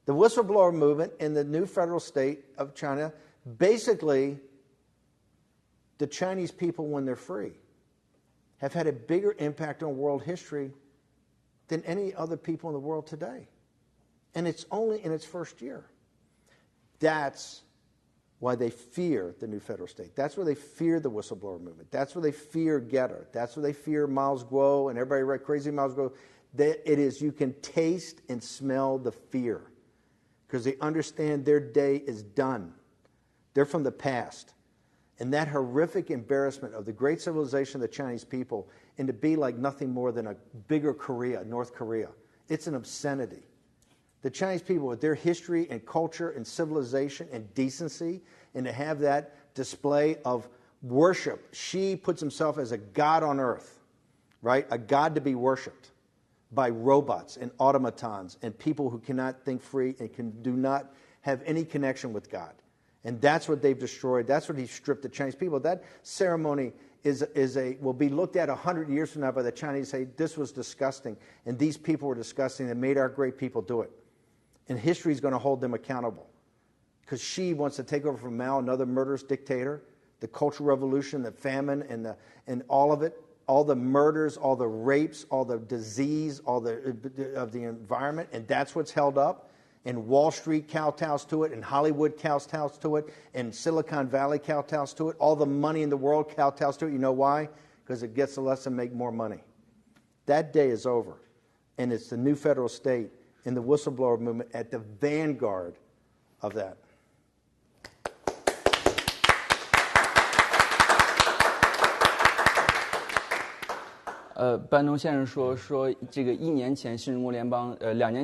The whistleblower movement in the new federal state of China, basically, the Chinese people, when they're free, have had a bigger impact on world history than any other people in the world today. And it's only in its first year. That's why they fear the new federal state. That's why they fear the whistleblower movement. That's why they fear Getter. That's why they fear Miles Guo and everybody right crazy Miles Guo. It is, you can taste and smell the fear because they understand their day is done. They're from the past. And that horrific embarrassment of the great civilization of the Chinese people and to be like nothing more than a bigger Korea, North Korea. It's an obscenity. The Chinese people with their history and culture and civilization and decency, and to have that display of worship. She puts himself as a god on earth, right? A god to be worshipped by robots and automatons and people who cannot think free and do not have any connection with God. And that's what they've destroyed. That's what he stripped the Chinese people. That ceremony will be looked at 100 years from now by the Chinese, say, this was disgusting, and these people were disgusting that made our great people do it. And history is going to hold them accountable. Because she wants to take over from Mao, another murderous dictator, the Cultural Revolution, the famine, and all of it, all the murders, all the rapes, all the disease, of the environment, and that's what's held up. And Wall Street kowtows to it, and Hollywood kowtows to it, and Silicon Valley kowtows to it. All the money in the world kowtows to it. You know why? Because it gets less and make more money. That day is over. And it's the new federal state and the whistleblower movement at the vanguard of that. 班农先生说这个2年前新中国联邦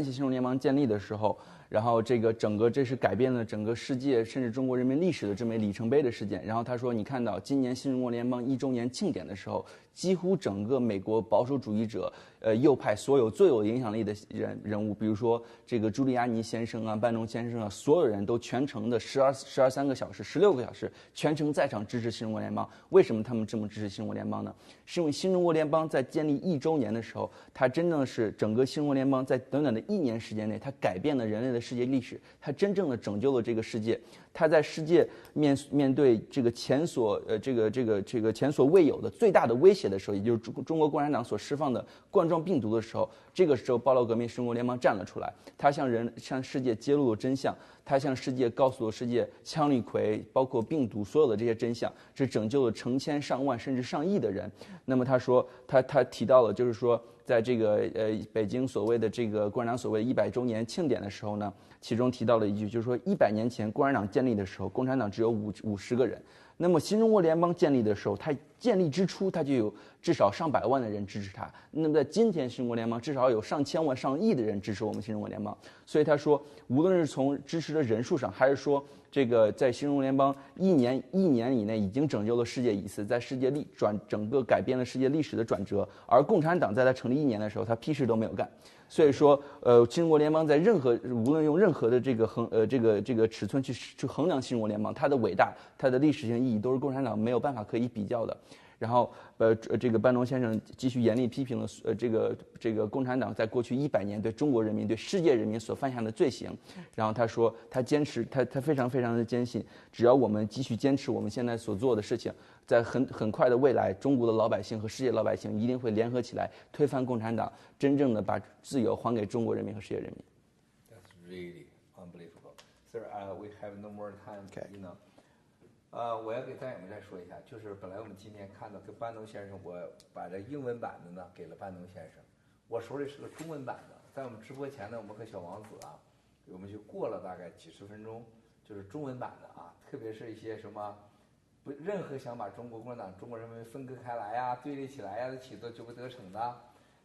新中国联邦建立的时候，然后这是改变了整个世界甚至中国人民历史的这么一里程碑的事件。然后他说，你看到今年新中国联邦1周年庆典的时候，几乎整个美国保守主义者右派所有最有影响力的人物，比如说这个朱利安尼先生啊、班农先生啊，所有人都全程的13个小时、16个小时全程在场支持新中国联邦。为什么他们这么支持新中国联邦呢？是因为新中国联邦在建立1周年的时候，它真正是整个新中国联邦在短短的1年时间内，它改变了人类的世界历史，它真正的拯救了这个世界。它在世界面对这个前所未有的最大的威胁的时候，也就是中国共产党所释放的冠状病毒的时候，这个时候爆料革命新中国联邦站了出来，它向世界揭露了真相，它向世界告诉了世界羟氯喹包括病毒所有的这些真相，这拯救了成千上万甚至上亿的人。那么他说他提到了，就是说在这个北京所谓的这个共产党所谓100周年庆典的时候呢，其中提到了一句，就是说100年前共产党建立的时候，共产党只有50个人。那么新中国联邦建立的时候，它建立之初，它就有至少上百万的人支持它。那么在今天，新中国联邦至少有上千万、上亿的人支持我们新中国联邦。所以他说，无论是从支持的人数上，还是说这个在新中国联邦一年以内已经拯救了世界一次，在世界整个改变了世界历史的转折。而共产党在它成立1年的时候，它屁事都没有干。所以说，新中国联邦在无论用任何的这个尺寸去衡量新中国联邦，它的伟大、它的历史性意义，都是共产党没有办法可以比较的。然后，这个班农先生继续严厉批评了这个共产党在过去100年对中国人民、对世界人民所犯下的罪行。然后他说，他坚持，他非常非常的坚信，只要我们继续坚持我们现在所做的事情，在很快的未来，中国的老百姓和世界老百姓一定会联合起来推翻共产党，真正的把自由还给中国人民和世界人民。That's really unbelievable, sir. We have no more time. Okay. You know. 我要给战友们再说一下，就是本来我们今天看到跟班农先生，我把这英文版的呢给了班农先生，我手里是个中文版的。在我们直播前呢，我们和小王子啊，我们就过了大概几十分钟，就是中文版的啊，特别是一些什么任何想把中国共产党、中国人民分割开来呀、对立起来呀的企图就会得逞的，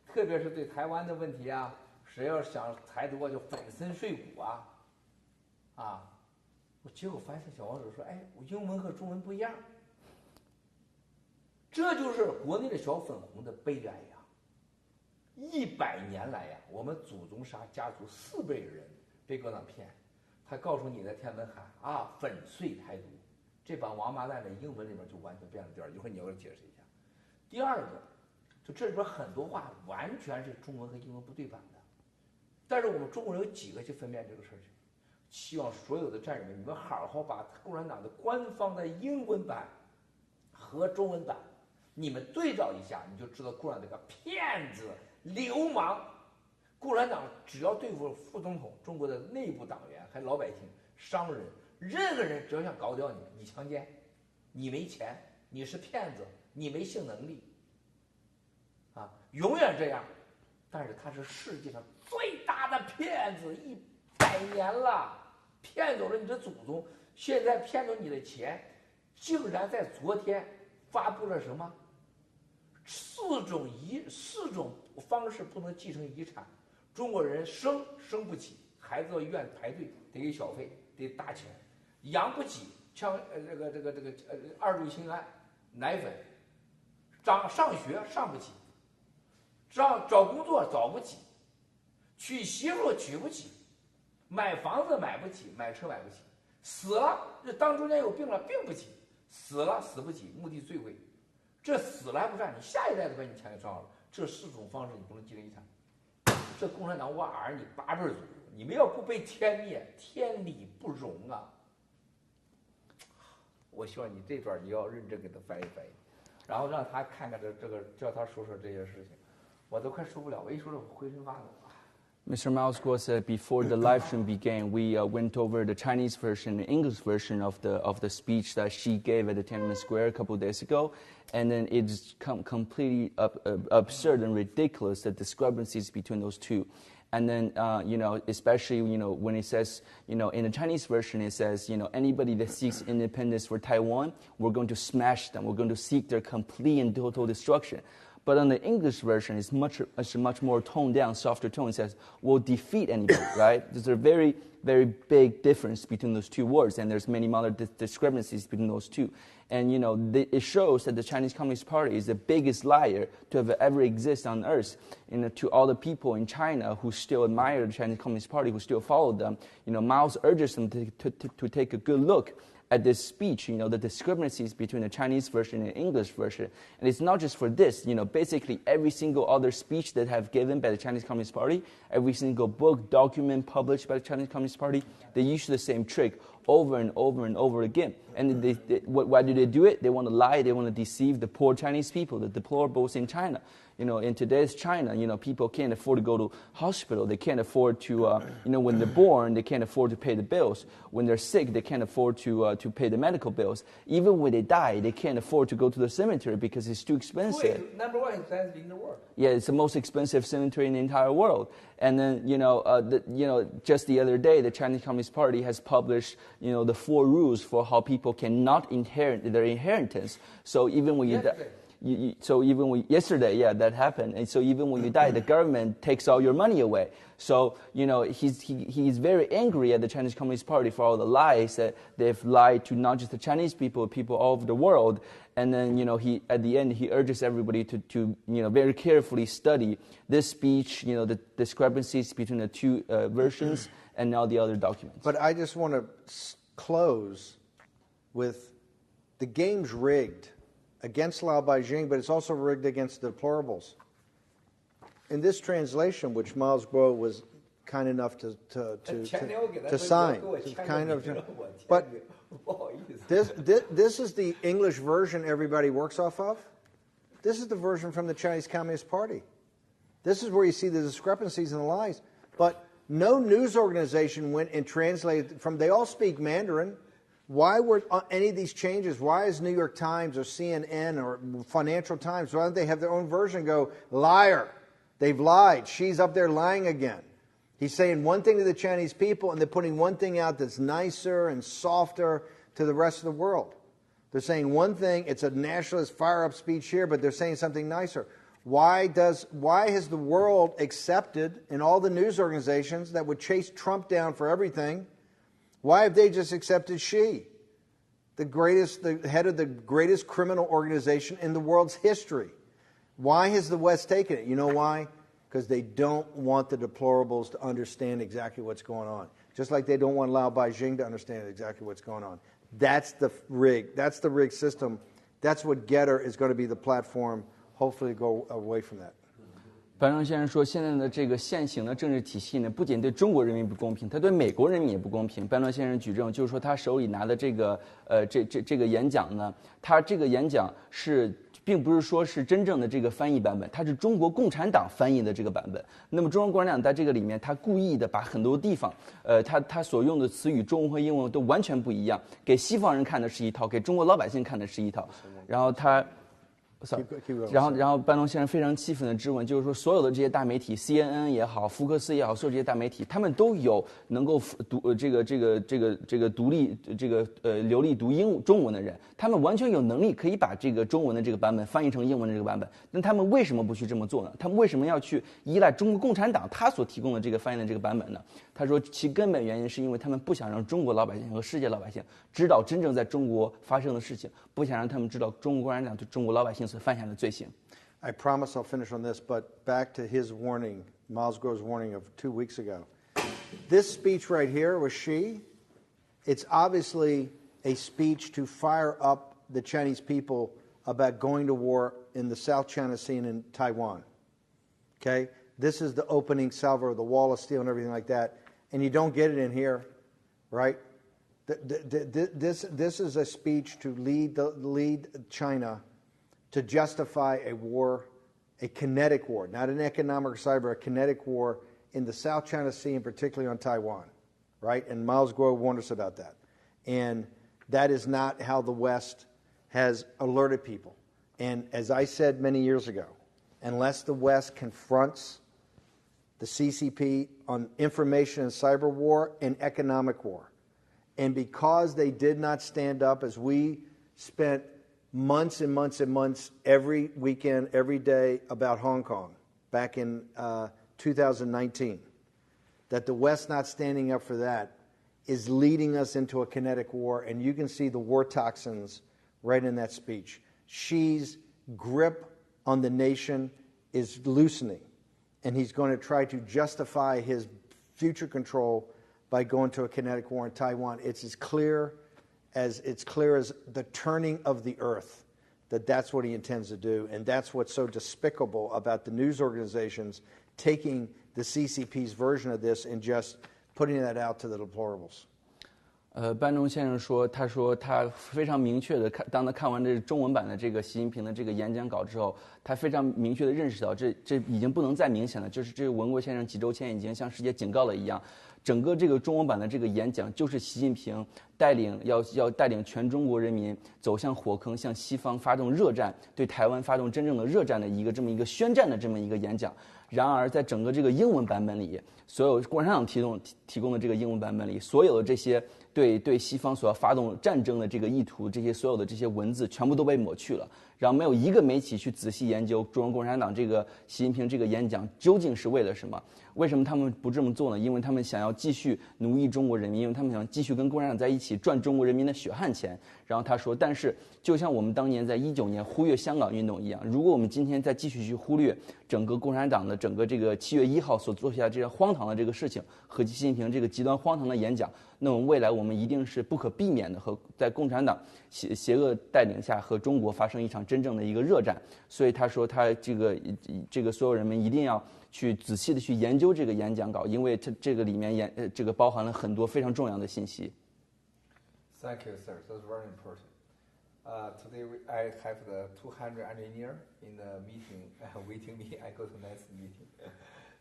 特别是对台湾的问题啊，谁要想台独就粉身碎骨啊。我结果发现小王子说：“哎，我英文和中文不一样。”这就是国内的小粉红的悲哀呀！100年来呀，我们祖宗杀家族4辈人被共产党骗，他告诉你在天安门喊啊粉碎台独，这帮王八蛋在英文里面就完全变了调。一会儿你要给我解释一下。第二个，就这里边很多话完全是中文和英文不对版的，但是我们中国人有几个去分辨这个事情？希望所有的战友们，你们好好把共产党的官方的英文版和中文版，你们对照一下，你就知道共产党这个骗子、流氓。共产党只要对付副总统、中国的内部党员、还老百姓、商人，任何人只要想搞掉你，你强奸，你没钱，你是骗子，你没性能力，永远这样。但是他是世界上最大的骗子，100年了。骗走了你的祖宗，现在骗走你的钱，竟然在昨天发布了什么4种方式不能继承遗产。中国人生不起，孩子到医院排队得给小费，得大钱；养不起，二度性爱、奶粉；上学上不起，找工作找不起，娶媳妇娶不起。买房子买不起，买车买不起，死了当中间有病了病不起，死了死不起，墓地最贵，这死了还不算，你下一代都把你钱给赚好了。这4种方式你不能继承遗产，这共产党我儿你8辈祖，你们要不被天灭，天理不容啊！我希望你这段你要认真给他翻译翻译，然后让他看看这个，叫他说说这些事情，我都快受不了，我一说这浑身发抖。Mr. Mao's said before the live stream began, we went over the Chinese version, the English version of the speech that she gave at the Tiananmen Square a couple of days ago, and then it's completely absurd and ridiculous, the discrepancies between those two. And then, especially, when it says, in the Chinese version, it says, anybody that seeks independence for Taiwan, we're going to smash them. We're going to seek their complete and total destruction. But on the English version, it's much more toned down, softer tone. It says, we'll defeat anybody, right? There's a very, very big difference between those two words, and there's many other discrepancies between those two. And, it shows that the Chinese Communist Party is the biggest liar to have ever exist on earth. To all the people in China who still admire the Chinese Communist Party, who still follow them, Mao urges them to take a good look at this speech, the discrepancies between the Chinese version and the English version. And it's not just for this, basically every single other speech that have given by the Chinese Communist Party, every single book, document published by the Chinese Communist Party, they use the same trick over and over and over again. And why do they do it? They want to lie, they want to deceive the poor Chinese people, the deplorables in China. In today's China, people can't afford to go to hospital. They can't afford to, when they're born, they can't afford to pay the bills. When they're sick, they can't afford to pay the medical bills. Even when they die, they can't afford to go to the cemetery because it's too expensive. Number one expensive in the world. Yeah, it's the most expensive cemetery in the entire world. And then, just the other day, the Chinese Communist Party has published, the 4 rules for how people cannot inherit their inheritance. So even when yesterday, yeah, that happened. And so even when you die, the government takes all your money away. So, he's very angry at the Chinese Communist Party for all the lies that they've lied to not just the Chinese people all over the world. And then, at the end, he urges everybody to very carefully study this speech, the discrepancies between the 2 versions and now the other documents. But I just want to close with the game's rigged against Lao Beijing, but it's also rigged against the deplorables. In this translation, which Miles Guo was kind enough to sign, but this is the English version everybody works off of. This is the version from the Chinese Communist Party. This is where you see the discrepancies and the lies. But no news organization went and translated from. They all speak Mandarin. Why were any of these changes? Why is New York Times or CNN or Financial Times, why don't they have their own version go, liar, they've lied, she's up there lying again. He's saying one thing to the Chinese people and they're putting one thing out that's nicer and softer to the rest of the world. They're saying one thing, it's a nationalist fire-up speech here, but they're saying something nicer. Why has the world accepted in all the news organizations that would chase Trump down for everything? Why have they just accepted Xi, the head of the greatest criminal organization in the world's history? Why has the West taken it? You know why? Because they don't want the deplorables to understand exactly what's going on. Just like they don't want Lao Beijing to understand exactly what's going on. That's the rig. That's the rigged system. That's what Getter is going to be the platform. Hopefully go away from that. 班农先生说，现在的这个现行的政治体系呢，不仅对中国人民不公平，他对美国人民也不公平。班农先生举证，就是说他手里拿的这个这个演讲呢，他这个演讲并不是说是真正的这个翻译版本，它是中国共产党翻译的这个版本。那么中国共产党在这个里面，他故意的把很多地方，他所用的词语中文和英文都完全不一样，给西方人看的是一套，给中国老百姓看的是一套。然后他。然后班农先生非常气愤的质问，就是说所有的这些大媒体 CNN 也好，福克斯也好，所有这些大媒体，他们都有能够独立流利读中文的人，他们完全有能力可以把这个中文的这个版本翻译成英文的这个版本。那他们为什么不去这么做呢？他们为什么要去依赖中国共产党他所提供的这个翻译的这个版本呢？他说其根本原因是因为他们不想让中国老百姓和世界老百姓知道真正在中国发生的事情，不想让他们知道中国共产党对中国老百姓所犯下的罪行。I promise I'll finish on this, but back to his warning, Miles Guo's warning of 2 weeks ago. This speech right here with Xi, it's obviously a speech to fire up the Chinese people about going to war in the South China Sea and in Taiwan. Okay? This is the opening salvo of the wall of steel and everything like that. And you don't get it in here, right? This is a speech to lead China to justify a war, a kinetic war, not an economic or cyber, a kinetic war in the South China Sea and particularly on Taiwan, right? And Miles Guo warned us about that. And that is not how the West has alerted people. And as I said many years ago, unless the West confronts the CCP on information and cyber war and economic war, and because they did not stand up, as we spent months and months and months every weekend, every day about Hong Kong back in 2019, that the West not standing up for that is leading us into a kinetic war. And you can see the war toxins right in that speech. Xi's grip on the nation is loosening, and he's going to try to justify his future control by going to a kinetic war in Taiwan. It's as clear as the turning of the earth, that's what he intends to do. And that's what's so despicable about the news organizations taking the CCP's version of this and just putting that out to the deplorables. 班农先生说，他说他非常明确的当他看完这中文版的这个习近平的这个演讲稿之后，他非常明确的认识到这已经不能再明显了，就是这个文国先生几周前已经向世界警告了一样，整个这个中文版的这个演讲就是习近平要带领全中国人民走向火坑，向西方发动热战，对台湾发动真正的热战的这么一个宣战的这么一个演讲。然而，在整个这个英文版本里，所有共产党提供的这个英文版本里，所有的这些对西方所要发动战争的这个意图，这些所有的这些文字全部都被抹去了，然后没有一个媒体去仔细研究中国共产党这个习近平这个演讲究竟是为了什么？为什么他们不这么做呢？因为他们想要继续奴役中国人民，因为他们想继续跟共产党在一起赚中国人民的血汗钱。然后他说，但是就像我们当年在19年忽略香港运动一样，如果我们今天再继续去忽略整个共产党的整个这个7月1号所做下这样荒唐的这个事情和习近平这个极端荒唐的演讲，那么未来我们一定是不可避免的和在共产党邪恶带领下和中国发生一场真正的一个热战。所以他说他这个所有人们一定要去仔细的去研究这个演讲稿，因为这个里面这个包含了很多非常重要的信息。Thank you, sir. That's very important. Today I have the 200 engineer in the meeting waiting me. I go to next meeting.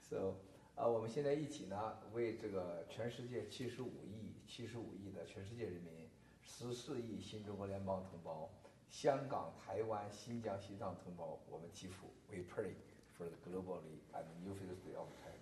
So, 我们现在一起呢，为这个全世界75亿的全世界人民，14亿新中国联邦同胞，香港、台湾、新疆、西藏同胞，我们祈福。We pray for the globally and the new philosophy of China.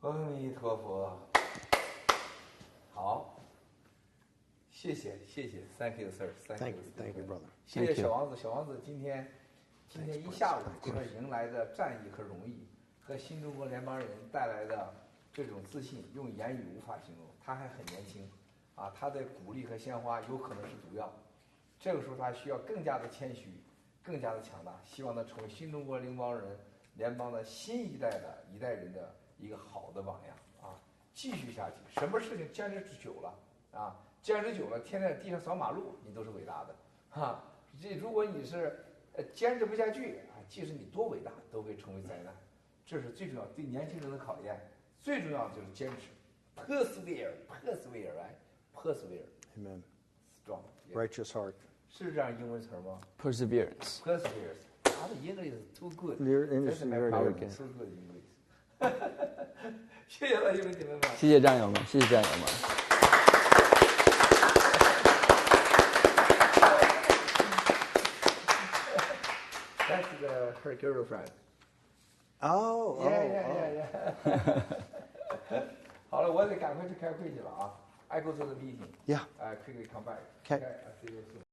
阿弥陀佛。好，谢谢，Thank you, sir. Thank you, brother. 谢谢小王子，小王子今天一下午这个迎来的战役和荣誉，和新中国联邦人带来的这种自信，用言语无法形容。他还很年轻，他的鼓励和鲜花有可能是毒药。这个时候他需要更加的谦虚，更加的强大，希望能成为新中国联邦的新一代人的一个好的榜样继续下去。什么事情坚持久了坚持久了，天天在地上扫马路，你都是伟大的如果你是坚持不下去即使你多伟大，都会成为灾难。这是最重要对年轻人的考验。最重要的就是坚持 ，persevere, right? Persevere. Amen. Strong. Righteous heart. 是这样英文词吗 Perseverance. Perseverance. 他的英语 is too good. Your English is very good. Too good English. 谢谢了，兄弟们。谢谢战友们，谢谢战友们。That's her girlfriend. Yeah. 好了，我得赶快去开会去了I go to the meeting. Yeah. Quickly come back. Okay. I see you soon.